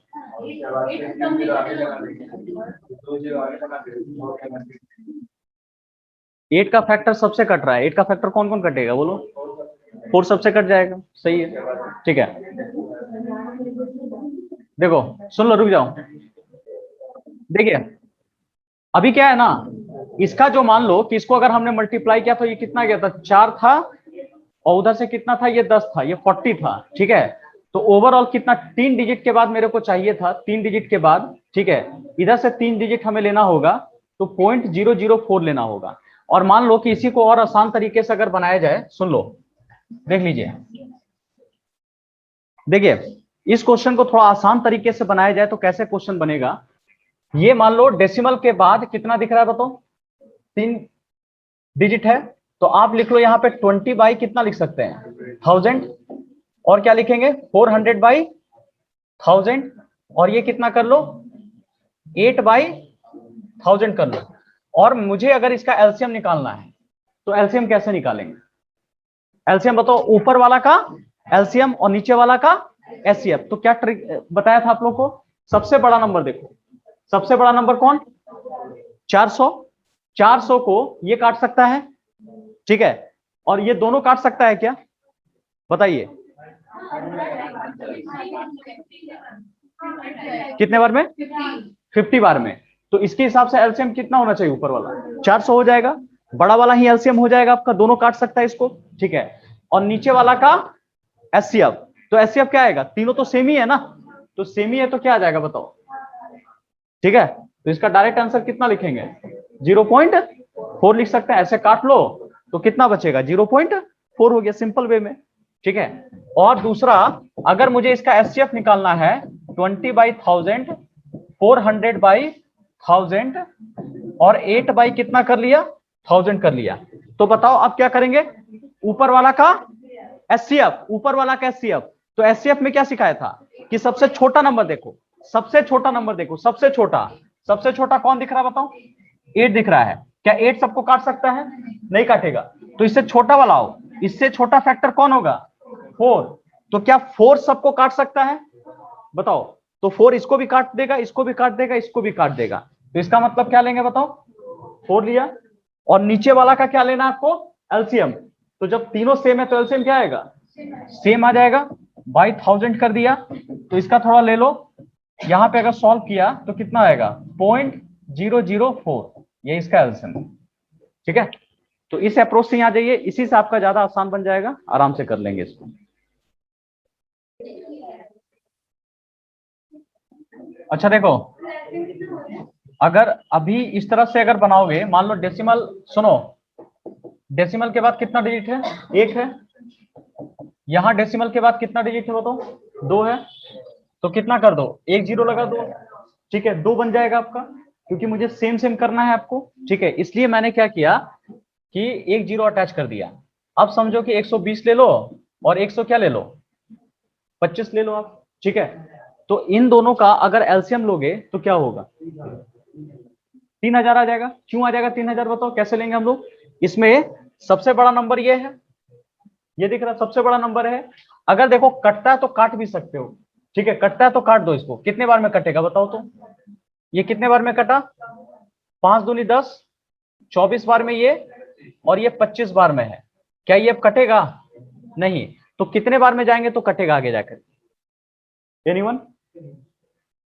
8 का फैक्टर सबसे कट रहा है, 8 का फैक्टर कौन कौन कटेगा बोलो, 4 सबसे कट जाएगा, सही है। ठीक है देखो सुन लो, रुक जाओ। देखिए अभी क्या है ना, इसका जो मान लो कि इसको अगर हमने मल्टीप्लाई किया तो ये कितना गया था, 4 था, और उधर से कितना था, ये 10 था, ये 40 था। ठीक है, तो ओवरऑल कितना, 3 डिजिट के बाद मेरे को चाहिए था, 3 डिजिट के बाद। ठीक है, इधर से 3 डिजिट हमें लेना होगा, तो 0.004 लेना होगा। और मान लो कि इसी को और आसान तरीके से अगर बनाया जाए, सुन लो देख लीजिए। देखिए इस क्वेश्चन को थोड़ा आसान तरीके से बनाया जाए तो कैसे क्वेश्चन बनेगा, ये मान लो डेसिमल के बाद कितना दिख रहा है बताओ, 3 डिजिट है। तो आप लिख लो यहाँ पे 20 बाई कितना लिख सकते हैं, 1000। और क्या लिखेंगे, 400 बाई 1000। और ये कितना कर लो, 8 बाई 1000 कर लो। और मुझे अगर इसका एलसीएम निकालना है, तो एलसीएम कैसे निकालेंगे, एलसीएम बताओ, ऊपर वाला का एलसीएम और नीचे वाला का एचसीएफ। तो क्या ट्रिक बताया था आप लोग को, सबसे बड़ा नंबर देखो, सबसे बड़ा नंबर कौन, 400। 400 को ये काट सकता है, ठीक है, और ये दोनों काट सकता है क्या, बताइए कितने बार में, 50 बार में। तो इसके हिसाब से एलसीएम कितना होना चाहिए, ऊपर वाला 400 हो जाएगा, बड़ा वाला ही एलसीएम हो जाएगा आपका, दोनों काट सकता है इसको। ठीक है, और नीचे वाला का एचसीएफ, तो एचसीएफ क्या आएगा, तीनों तो सेम ही है ना, तो सेम ही है तो क्या आ जाएगा बताओ। ठीक है, तो इसका डायरेक्ट आंसर कितना लिखेंगे, 0.4 लिख सकते हैं। ऐसे काट लो तो कितना बचेगा, 0.4 हो गया सिंपल वे में। ठीक है, और दूसरा, अगर मुझे इसका एचसीएफ निकालना है 20/1000, 400/1000 और 8 बाई कितना कर लिया, 1000 कर लिया, तो बताओ अब क्या करेंगे, ऊपर वाला का एचसीएफ, ऊपर वाला का एचसीएफ। तो एचसीएफ में क्या सिखाया था कि सबसे छोटा नंबर देखो, सबसे छोटा नंबर देखो, सबसे छोटा कौन दिख रहा है बताओ, 8 दिख रहा है। क्या 8 सबको काट सकता है, नहीं काटेगा, तो इससे छोटा वाला आओ, इससे छोटा फैक्टर कौन होगा, 4। तो क्या 4 सबको काट सकता है बताओ, तो 4 इसको भी काट देगा, इसको भी काट देगा, इसको भी काट देगा, तो इसका मतलब क्या लेंगे बताओ, 4 लिया। और नीचे वाला का क्या लेना आपको, एलसीएम। तो जब तीनों सेम है तो एलसीएम क्या आएगा, सेम आ जाएगा, बाई 1000 कर दिया। तो इसका थोड़ा ले लो, यहां पे अगर सॉल्व किया तो कितना आएगा, 0.004, ये इसका एलसीएम। ठीक है, तो इस अप्रोच से आ जाइए, इसी से आपका ज्यादा आसान बन जाएगा, आराम से कर लेंगे इसको। अच्छा देखो, अगर अभी इस तरह से अगर बनाओगे, मान लो डेसिमल, सुनो, डेसिमल के बाद कितना डिजिट है, 1 है। यहां डेसिमल के बाद कितना डिजिट है बताओ, 2 है। तो कितना कर दो, 1 0 लगा दो। ठीक है, 2 बन जाएगा आपका, क्योंकि मुझे सेम सेम करना है आपको। ठीक है, इसलिए मैंने क्या किया कि 1 0 अटैच कर दिया। अब समझो कि 120 ले लो और 100 क्या ले लो, 25 ले लो आप। ठीक है, तो इन दोनों का अगर एलसीएम लोगे तो क्या होगा, 3000 आ जाएगा। क्यों आ जाएगा 3000 बताओ, कैसे लेंगे हम लोग, इसमें सबसे बड़ा नंबर ये है, ये दिख रहा सबसे बड़ा नंबर है। अगर देखो कटता है तो काट भी सकते हो। ठीक है, कटता है तो काट दो इसको, कितने बार में कटेगा बताओ तो, ये कितने बार में कटा, 5 दूनी 10, 24 बार में ये, और ये 25 बार में है। क्या ये अब कटेगा, नहीं, तो कितने बार में जाएंगे तो कटेगा आगे जाकर, एनीवन।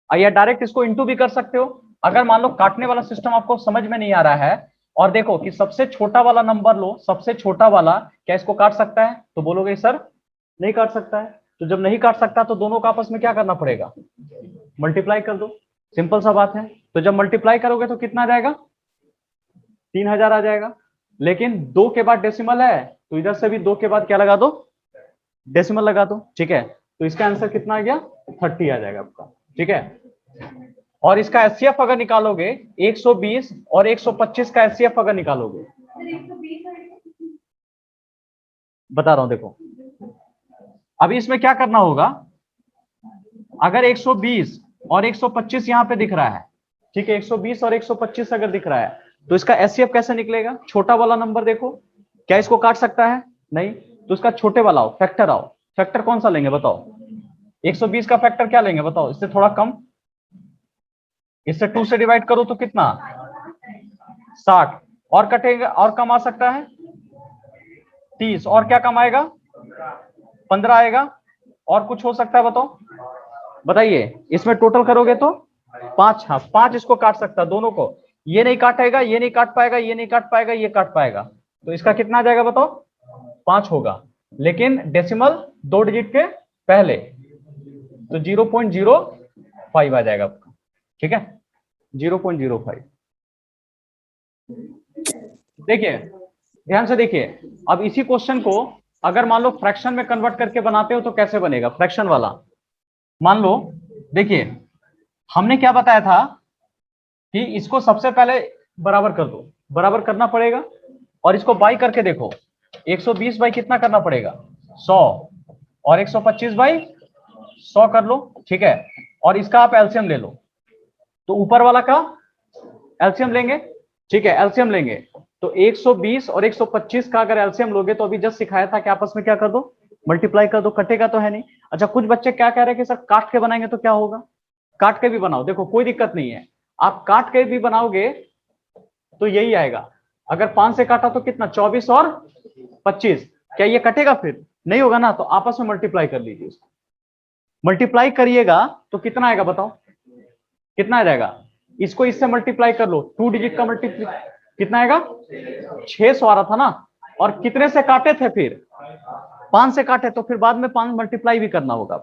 या डायरेक्ट इसको इंटू भी कर सकते हो। अगर मान लो काटने वाला सिस्टम आपको समझ में नहीं आ रहा है, और देखो कि सबसे छोटा वाला नंबर लो, सबसे छोटा वाला, क्या इसको काट सकता है, तो बोलोगे सर नहीं काट सकता है। तो जब नहीं काट सकता तो दोनों का आपस में क्या करना पड़ेगा, मल्टीप्लाई कर दो, सिंपल सा बात है। तो जब मल्टीप्लाई करोगे तो कितना आ जाएगा, 3000 आ जाएगा। लेकिन 2 के बाद डेसिमल है, तो इधर से भी 2 के बाद क्या लगा दो, डेसिमल लगा दो। ठीक है, तो इसका आंसर कितना आ गया, 30 आ जाएगा आपका। ठीक है, और इसका एचसीएफ अगर निकालोगे 120 और 125 का एचसीएफ अगर निकालोगे, बता रहा हूं देखो, अभी इसमें क्या करना होगा, अगर 120 और 125 यहां पे दिख रहा है, ठीक है, 120 और 125 अगर दिख रहा है, तो इसका एचसीएफ कैसे निकलेगा, छोटा वाला नंबर देखो, क्या इसको काट सकता है, नहीं, तो इसका छोटे वाला आओ, फैक्टर आओ, फैक्टर कौन सा लेंगे बताओ, 120 का फैक्टर क्या लेंगे बताओ, इससे थोड़ा कम, इससे 2 से डिवाइड करो तो कितना, 60, और कटेगा और कम आ सकता है 30, और क्या कम आएगा 15 आएगा, और कुछ हो सकता है बताओ, बताइए, इसमें टोटल करोगे तो 5, हाँ 5 इसको काट सकता है दोनों को, ये नहीं काटेगा, ये नहीं काट पाएगा, ये नहीं काट पाएगा, ये काट पाएगा, तो इसका कितना आ जाएगा बताओ, 5 होगा। लेकिन डेसिमल 2 डिजिट के पहले, तो 0.05 आ जाएगा आपका। ठीक है, 0.05। देखिए, ध्यान से देखिए, अब इसी क्वेश्चन को अगर मान लो फ्रैक्शन में कन्वर्ट करके बनाते हो तो कैसे बनेगा, फ्रैक्शन वाला, मान लो, देखिए हमने क्या बताया था कि इसको सबसे पहले बराबर कर दो, बराबर करना पड़ेगा, और इसको बाई करके देखो, 120 बाई कितना करना पड़ेगा, 100, और 125 बाई 100 कर लो। ठीक है, और इसका आप एलसीएम ले लो, तो ऊपर वाला का एलसीएम लेंगे। ठीक है, एलसीएम लेंगे, तो 120 और 125 का अगर एलसीएम लोगे, तो अभी जस्ट सिखाया था कि आपस में क्या कर दो, मल्टीप्लाई कर दो, कटेगा तो है नहीं। अच्छा, कुछ बच्चे क्या कह रहे हैं कि सर काट के बनाएंगे तो क्या होगा, काट के भी बनाओ, देखो कोई दिक्कत नहीं है, आप काट के भी बनाओगे तो यही आएगा। अगर 5 से काटा तो कितना, 24 और 25, क्या ये कटेगा, फिर नहीं होगा ना, तो आपस में मल्टीप्लाई कर लीजिए, मल्टीप्लाई करिएगा तो कितना आएगा बताओ, कितना आ जाएगा, इसको इससे मल्टीप्लाई कर लो, 2 डिजिट का मल्टीप्लाई कितना आएगा, 600 आ रहा था ना, और कितने से काटे थे फिर, 5 से काटे तो फिर बाद में 5 मल्टीप्लाई भी करना होगा।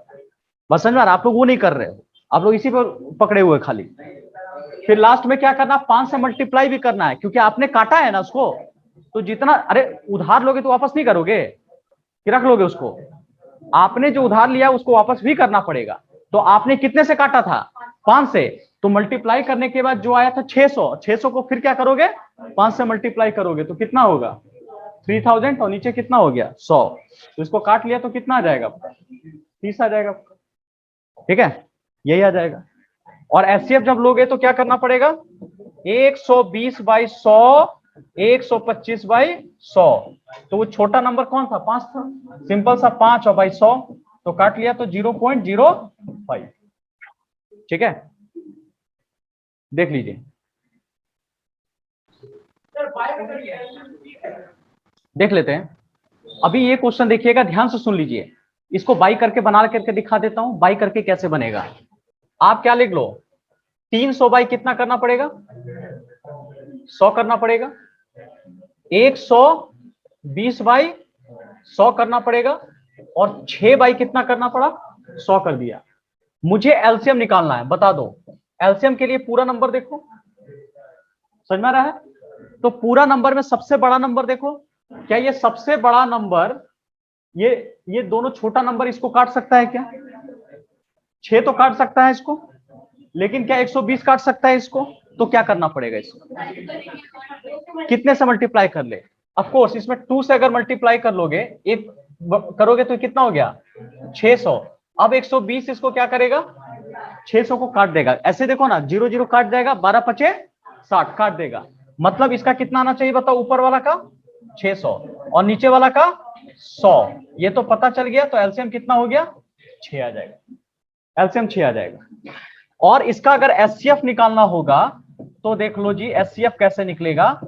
बस समझ में आ रहा है? आप लोग वो नहीं कर रहे हो, आप लोग इसी पर पकड़े हुए खाली। फिर लास्ट में क्या करना, 5 से मल्टीप्लाई भी करना है, क्योंकि आपने काटा है ना उसको। तो जितना, अरे उधार लोगे तो वापस नहीं करोगे कि रख लोगे उसको? आपने जो उधार लिया उसको वापस भी करना पड़ेगा। तो आपने कितने से काटा था? 5 से। तो मल्टीप्लाई करने के बाद जो आया था 600, 600 को फिर क्या करोगे, 5 से मल्टीप्लाई करोगे तो कितना होगा, 3000, और नीचे कितना हो गया, 100। तो इसको काट लिया तो कितना आ जाएगा, 30 आ जाएगा। ठीक है, यही आ जाएगा। और एचसीएफ जब लोगे तो क्या करना पड़ेगा, 120/100, 125/100। तो वो छोटा नंबर कौन था, 5 था, सिंपल सा 5 और बाई 100, तो काट लिया तो 0.05। ठीक है, देख लीजिए, देख लेते हैं। अभी ये क्वेश्चन देखिएगा, ध्यान से सुन लीजिए। इसको बाई करके बना करके दिखा देता हूं, बाई करके कैसे बनेगा। आप क्या लिख लो, 300 बाई कितना करना पड़ेगा, 100 करना पड़ेगा। 120/100 करना पड़ेगा। और 6 बाई कितना करना पड़ा, 100 कर दिया। मुझे एलसीएम निकालना है, बता दो। एलसीएम के लिए पूरा नंबर देखो, समझ में आ रहा है? तो पूरा नंबर में सबसे बड़ा नंबर देखो, क्या ये सबसे बड़ा नंबर, ये दोनों छोटा नंबर इसको काट सकता है क्या? 6 तो काट सकता है इसको, लेकिन क्या 120 काट सकता है इसको? तो क्या करना पड़ेगा इसको, कितने से मल्टीप्लाई कर ले? ऑफ कोर्स इसमें 2 से अगर मल्टीप्लाई कर लोगे, एक करोगे तो कितना हो गया, 600। अब 120 इसको क्या करेगा, 600 को काट देगा। ऐसे देखो ना, 0 0 काट जाएगा, 12 5 60 काट देगा। मतलब इसका कितना आना चाहिए बताओ, ऊपर वाला का 600 और नीचे वाला का 100। ये तो पता चल गया। तो एलसीएम कितना हो गया, 6 आ जाएगा, एलसीएम 6 आ जाएगा। और इसका अगर एचसीएफ निकालना होगा तो देख लो जी, एचसीएफ कैसे निकलेगा,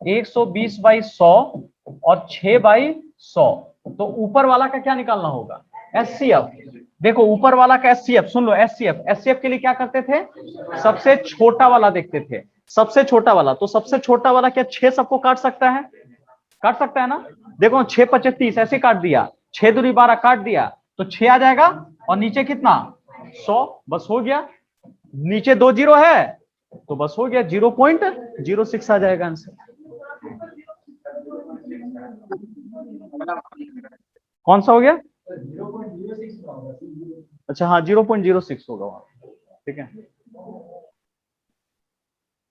120/100 और 6/100। तो ऊपर वाला का क्या निकालना होगा, एचसीएफ। देखो ऊपर वाला का एचसीएफ, सुन लो, एचसीएफ, एचसीएफ के लिए क्या करते थे, सबसे छोटा वाला देखते थे, सबसे छोटा वाला। तो सबसे छोटा वाला क्या 6 सबको काट सकता है, काट सकता है ना? देखो 6 5 30 ऐसे काट दिया, 6 दूनी 12 काट दिया, तो 6 आ जाएगा। और नीचे कितना, 100, बस हो गया। नीचे 2 0 है तो बस हो गया, 0.06 आ जाएगा आंसर। कौन सा हो गया, अच्छा हाँ 0.06 होगा वहां। ठीक है,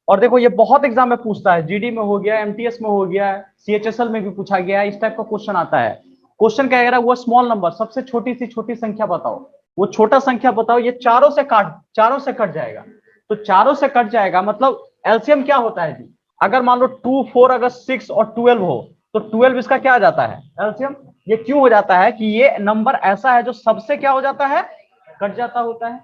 और देखो ये बहुत एग्जाम में पूछता है, जीडी में हो गया, एमटीएस में हो गया, सीएचएसएल में भी पूछा गया, इस टाइप का क्वेश्चन आता है। क्वेश्चन क्या कह रहा है, वो स्मॉल नंबर, सबसे छोटी सी छोटी संख्या बताओ, वो छोटा संख्या बताओ। ये चारों से कट जाएगा। तो चारों से कट जाएगा मतलब एलसीएम क्या होता है जी, अगर मान लो 2 4 अगर 6 और 12 हो तो 12 इसका क्या आ जाता है, एलसीएम। ये क्यों हो जाता है कि ये नंबर ऐसा है जो सबसे क्या हो जाता है, कट जाता होता है।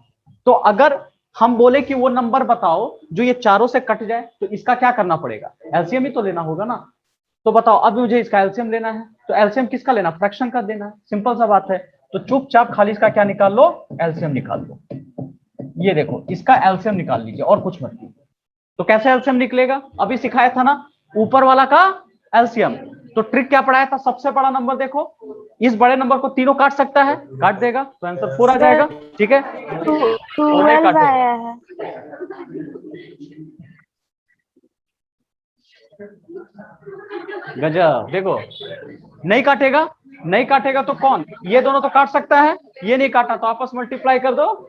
तो अगर हम बोले कि वो नंबर बताओ जो ये चारों से कट जाए, तो इसका क्या करना पड़ेगा, एलसीएम ही तो लेना होगा ना। तो बताओ, अब मुझे इसका एलसीएम लेना है, तो एलसीएम किसका लेना, फ्रैक्शन का देना है, सिंपल सा बात है। तो चुपचाप खाली इसका क्या निकाल लो, एलसीएम निकाल लो। ये देखो इसका एलसीएम निकाल लीजिए और कुछ मत कीजिए। तो कैसे एलसीएम निकलेगा, अभी सिखाया था ना, ऊपर वाला का एलसीएम। तो ट्रिक क्या पढ़ाया था, सबसे बड़ा नंबर देखो, इस बड़े नंबर को तीनों काट सकता है, काट देगा तो आंसर 4 आ जाएगा। ठीक है, 12 आया है। गजब, देखो नहीं काटेगा, नहीं काटेगा तो कौन, ये दोनों तो काट सकता है, ये नहीं काटा तो आपस मल्टीप्लाई कर दो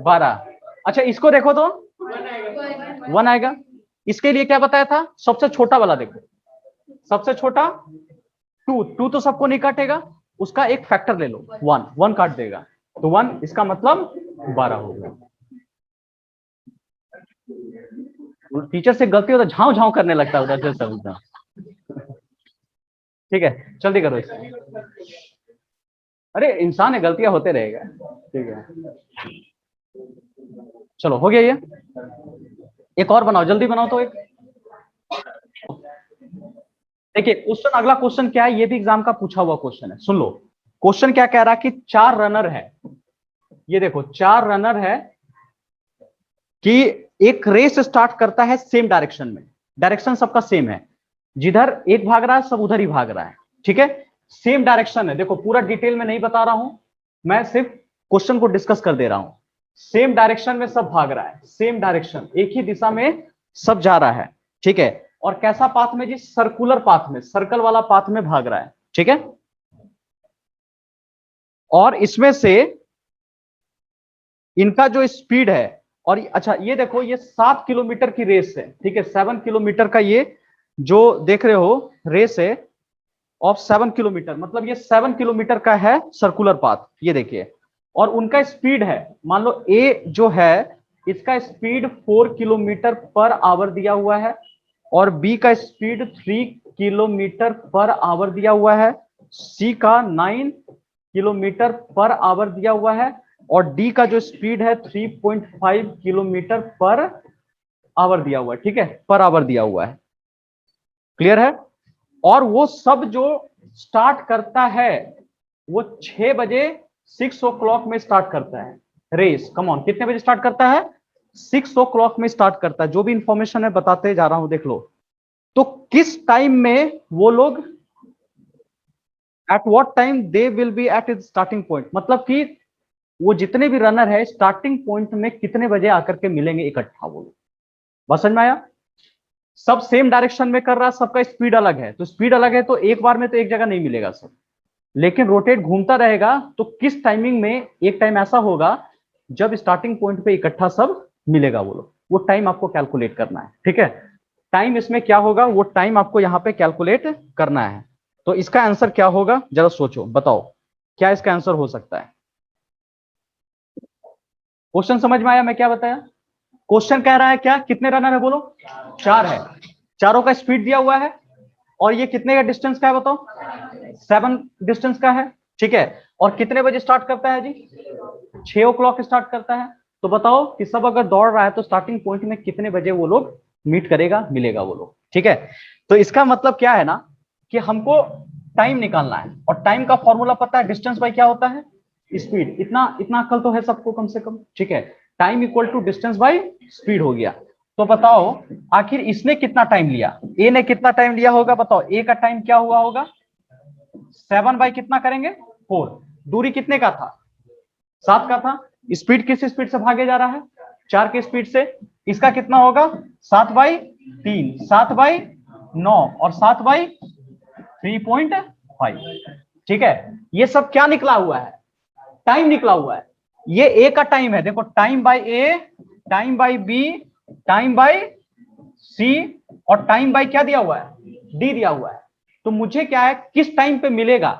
12। अच्छा इसको देखो तो 1 आएगा। इसके लिए क्या बताया था, सबसे छोटा वाला देखो, सबसे छोटा 2 तो सबको नहीं काटेगा, उसका एक फैक्टर ले लो, 1 काट देगा, तो 1, इसका मतलब 12 हो गया। टीचर से गलती हो तो झाँव झाँव करने लगता है उधर से समझना। ठीक है, जल्दी करो इसे। अरे इंसान है, गलतियां होते रहेगा। ठीक है, चलो हो गया ये। एक और बनाओ, जल्दी बनाओ तो एक। देखिए क्वेश्चन, अगला क्वेश्चन क्या है, ये भी एग्जाम का पूछा हुआ क्वेश्चन है, सुन लो। क्वेश्चन क्या कह रहा है कि 4 रनर है, ये देखो 4 रनर है कि एक रेस स्टार्ट करता है सेम डायरेक्शन में, डायरेक्शन सबका सेम है, जिधर एक भाग रहा है सब उधर ही भाग रहा है। ठीक है, सेम डायरेक्शन है, देखो पूरा डिटेल में नहीं बता रहा हूं, मैं सिर्फ क्वेश्चन को डिस्कस कर दे रहा हूं। सेम डायरेक्शन में सब भाग रहा है, सेम डायरेक्शन, एक ही दिशा में सब जा रहा है, ठीक है। और कैसा पाथ में जी? सर्कुलर पाथ में, सर्कल वाला पाथ में भाग रहा है, ठीक है। और इसमें से इनका जो स्पीड है, और अच्छा ये देखो, ये 7 किलोमीटर की रेस है, ठीक है। 7 किलोमीटर का ये जो देख रहे हो रेस है ऑफ 7 किलोमीटर, मतलब ये 7 किलोमीटर का है सर्कुलर पाथ, ये देखिए। और उनका स्पीड है, मान लो ए जो है इसका स्पीड 4 किलोमीटर पर आवर दिया हुआ है, और बी का स्पीड 3 किलोमीटर पर आवर दिया हुआ है, सी का 9 किलोमीटर पर आवर दिया हुआ है, और डी का जो स्पीड है 3.5 किलोमीटर पर आवर दिया हुआ है, ठीक है, पर आवर दिया हुआ है। क्लियर है? और वो सब जो स्टार्ट करता है वो 6 बजे 6 o'clock में स्टार्ट करता है रेस। कम ऑन, कितने बजे स्टार्ट करता है? 6 o'clock में स्टार्ट करता है। जो भी इंफॉर्मेशन है बताते जा रहा हूं, देख लो। तो किस टाइम में वो लोग, at what time they will be at is starting point, मतलब कि वो जितने भी रनर है स्टार्टिंग पॉइंट में कितने बजे आकर के मिलेंगे इकट्ठा वो लोग। बस समझ में आया? सब सेम डायरेक्शन में कर रहा, सबका स्पीड अलग है, तो स्पीड अलग है तो एक बार में तो एक जगह नहीं मिलेगा सब, लेकिन रोटेट घूमता रहेगा। तो किस टाइमिंग में, एक टाइम ऐसा होगा जब स्टार्टिंग पॉइंट पे इकट्ठा सब मिलेगा वो लोग, वो टाइम आपको कैलकुलेट करना है, ठीक है। टाइम इसमें क्या होगा, वो टाइम आपको यहां पे कैलकुलेट करना है। तो इसका आंसर क्या होगा, जरा सोचो, बताओ क्या इसका आंसर हो सकता है। क्वेश्चन समझ में आया मैं क्या बताया? क्वेश्चन कह रहा है क्या, कितने रनर है बोलो? 4 है, चारों का स्पीड दिया हुआ है, और ये कितने का डिस्टेंस का है बताओ? 7 डिस्टेंस का है, ठीक है। और कितने बजे स्टार्ट करता है जी? 6 o'clock स्टार्ट करता है। तो बताओ कि सब अगर दौड़ रहा है तो स्टार्टिंग पॉइंट में कितने बजे वो लोग मीट करेगा, मिलेगा वो लोग, ठीक है। तो इसका मतलब क्या है ना, कि हमको टाइम निकालना है, और टाइम का फॉर्मूला पता है, डिस्टेंस बाय क्या होता है? स्पीड। इतना इतना अक्ल तो है सबको कम से कम, ठीक है। Time equal to distance by speed हो गया। तो बताओ आखिर इसने कितना टाइम लिया, ए ने कितना टाइम लिया होगा बताओ? ए का टाइम क्या हुआ होगा? 7 बाय कितना करेंगे? 4। दूरी कितने का था? 7 का था। स्पीड किस स्पीड से भागे जा रहा है? 4 की स्पीड से। इसका कितना होगा? 7/3, 7/9, और 7/3.5, ठीक है। ये सब क्या निकला हुआ है? टाइम निकला हुआ है। ये ए का टाइम है, देखो, time by A, time by B, time by C, और टाइम बाय क्या दिया हुआ है? डी दिया हुआ है। तो मुझे क्या है, किस टाइम पे मिलेगा,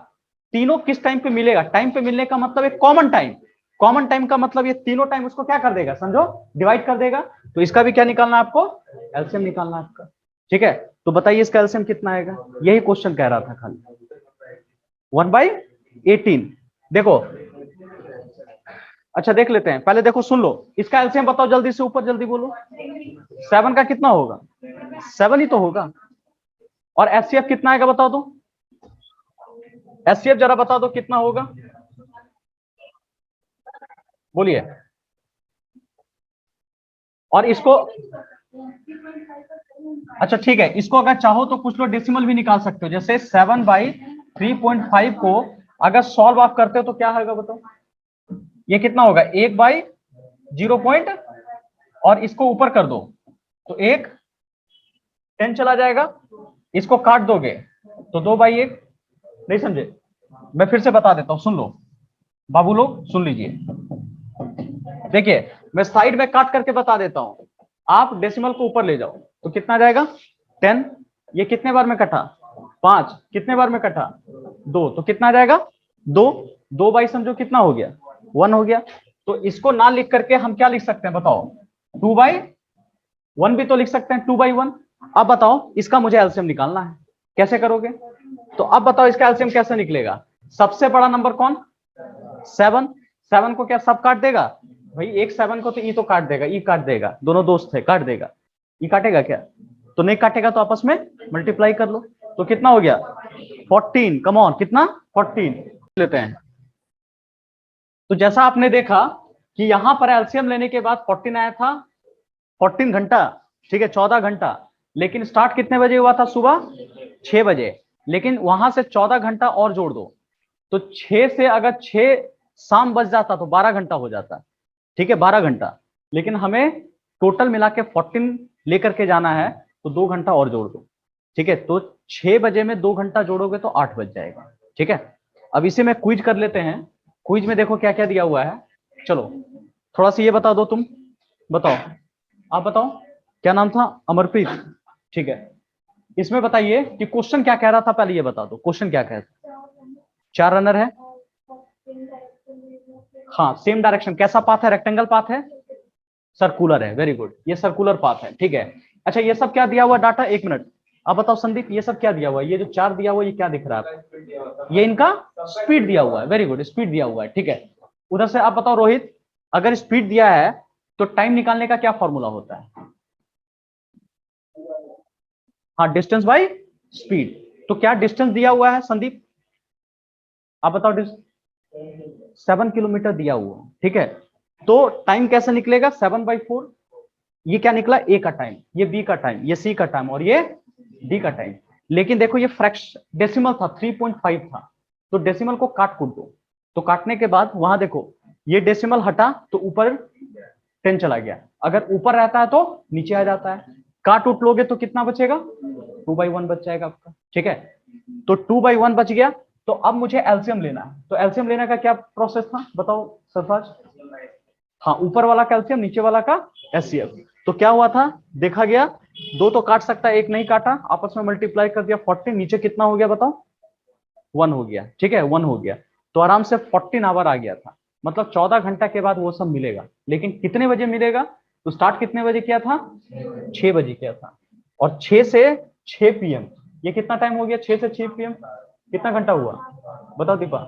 तीनों किस टाइम पे मिलेगा? टाइम पे मिलने का मतलब एक कॉमन टाइम, कॉमन टाइम का मतलब ये तीनों टाइम उसको क्या कर देगा, समझो, डिवाइड कर देगा। तो इसका भी क्या निकालना है आपको? एलसीएम निकालना है आपका, ठीक है। तो बताइए इसका एलसीएम कितना आएगा, यही क्वेश्चन कह रहा था खाली। 1/18। देखो, अच्छा देख लेते हैं पहले, देखो सुन लो, इसका एलसीएम बताओ जल्दी से, ऊपर जल्दी बोलो। 7 का कितना होगा? 7 ही तो होगा। और एचसीएफ कितना आएगा बताओ तो? एचसीएफ जरा बता दो कितना होगा, बोलिए। और इसको, अच्छा ठीक है, इसको अगर चाहो तो कुछ लोग डेसिमल भी निकाल सकते हो, जैसे 7/3.5 को अगर सॉल्व आप करते हो तो क्या होगा बताओ? ये कितना होगा? 1/0 और इसको ऊपर कर दो तो 10 चला जाएगा। इसको काट दोगे तो 2/1। नहीं समझे? मैं फिर से बता देता हूं, सुन लो बाबू लोग, सुन लीजिए। देखिए मैं साइड में काट करके बता देता हूं, आप डेसिमल को ऊपर ले जाओ तो कितना जाएगा? 10। ये कितने बार में कटा? 5। कितने बार में कटा? 2। तो कितना जाएगा? 2 बाई समझो कितना हो गया? 1 हो गया। तो इसको ना लिख करके हम क्या लिख सकते हैं बताओ? 2/1 भी तो लिख सकते हैं, 2/1। अब बताओ इसका मुझे एलसीएम निकालना है, कैसे करोगे? तो अब बताओ इसका एलसीएम कैसे निकलेगा? सबसे बड़ा नंबर कौन? 7। 7 को क्या सब काट देगा भाई? एक 7 को तो ई तो काट देगा, ई काट देगा, दोनों दोस्त है, काट देगा। ई काटेगा क्या? तो नहीं काटेगा तो आपस में मल्टीप्लाई कर लो। तो कितना हो गया? 14। कम ऑन, कितना? 14 लेते हैं। तो जैसा आपने देखा कि यहां पर एलसीएम लेने के बाद 14 आया था, 14 घंटा, ठीक है, 14 घंटा। लेकिन स्टार्ट कितने बजे हुआ था? सुबह 6 बजे। लेकिन वहां से 14 घंटा और जोड़ दो, तो 6 से अगर 6 शाम बच जाता तो 12 घंटा हो जाता। ठीक है, 12 घंटा। लेकिन हमें टोटल मिला के 14 लेकर के जाना है, तो 2 घंटा और जोड़ दो। ठीक है, तो 6 बजे में 2 घंटा जोड़ोगे तो 8 बज जाएगा। ठीक है, अब इसे में क्विज कर लेते हैं। क्विज में देखो क्या क्या दिया हुआ है। चलो थोड़ा सा ये बता दो, तुम बताओ, आप बताओ क्या नाम था, अमरप्रीत। ठीक है, इसमें बताइए कि क्वेश्चन क्या कह रहा था, पहले ये बता दो क्वेश्चन क्या कह रहा था। 4 रनर है, हाँ सेम डायरेक्शन, कैसा पाथ है, रेक्टेंगल पाथ है, सर्कुलर है, वेरी गुड, ये सर्कुलर पाथ है। ठीक है, अच्छा ये सब क्या दिया हुआ डाटा, एक मिनट, अब बताओ संदीप, ये सब क्या दिया हुआ है, ये जो 4 दिया हुआ है ये क्या दिख रहा है, ये इनका स्पीड दिया हुआ है, वेरी गुड, स्पीड दिया हुआ है। ठीक है, उधर से आप बताओ रोहित, अगर स्पीड दिया है तो टाइम निकालने का क्या फॉर्मूला होता है। हाँ, डिस्टेंस बाय स्पीड। तो क्या डिस्टेंस दिया हुआ है संदीप, आप बताओ। 7 किलोमीटर दिया हुआ। ठीक है, तो टाइम कैसे निकलेगा, 7/4, ये क्या निकला, ए का टाइम, ये बी का टाइम, ये सी का टाइम, और ये डी का टाइम। लेकिन देखो ये फ्रैक्शन डेसिमल था, 3.5 था, तो डेसिमल को काट कूट दो, तो काटने के बाद वहां देखो ये डेसिमल हटा तो ऊपर 10 चला गया, अगर ऊपर रहता है तो नीचे आ जाता है, काट उठ लोगे तो कितना बचेगा, 2/1 बच जाएगा आपका। ठीक है, तो 2/1 बच गया, तो अब मुझे एलसीएम लेना है, तो एलसीएम लेने का क्या प्रोसेस था बताओ सरफराज। हाँ, ऊपर वाला का एलसीएम, नीचे वाला का एचसीएफ। तो क्या हुआ था, देखा गया, दो तो काट सकता है, एक नहीं काटा, आपस में मल्टीप्लाई कर दिया 40, नीचे कितना हो गया बताओ, 1 हो गया। ठीक है, 1 हो गया, तो आराम से 14 आवर आ गया था, मतलब 14 घंटा के बाद वो सब मिलेगा। लेकिन कितने बजे मिलेगा, तो स्टार्ट कितने बजे किया था, 6 बजे किया था, और 6 से 6 पीएम, ये कितना टाइम हो गया, 6 से 6 पीएम कितना घंटा हुआ, बताओ दीपा।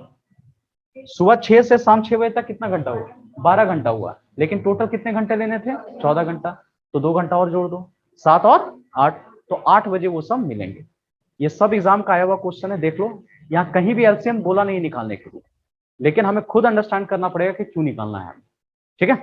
सुबह 6 से शाम 6 बजे तक कितना घंटा हुआ, 12 घंटा हुआ। लेकिन टोटल कितने घंटे लेने थे, 14 घंटा, तो 2 घंटा और जोड़ दो, 7 और 8, तो 8 बजे वो सब मिलेंगे। ये सब एग्जाम का आया हुआ क्वेश्चन है, देख लो, यहाँ कहीं भी एलसीएम बोला नहीं निकालने के लिए, लेकिन हमें खुद अंडरस्टैंड करना पड़ेगा कि क्यों निकालना है। ठीक है।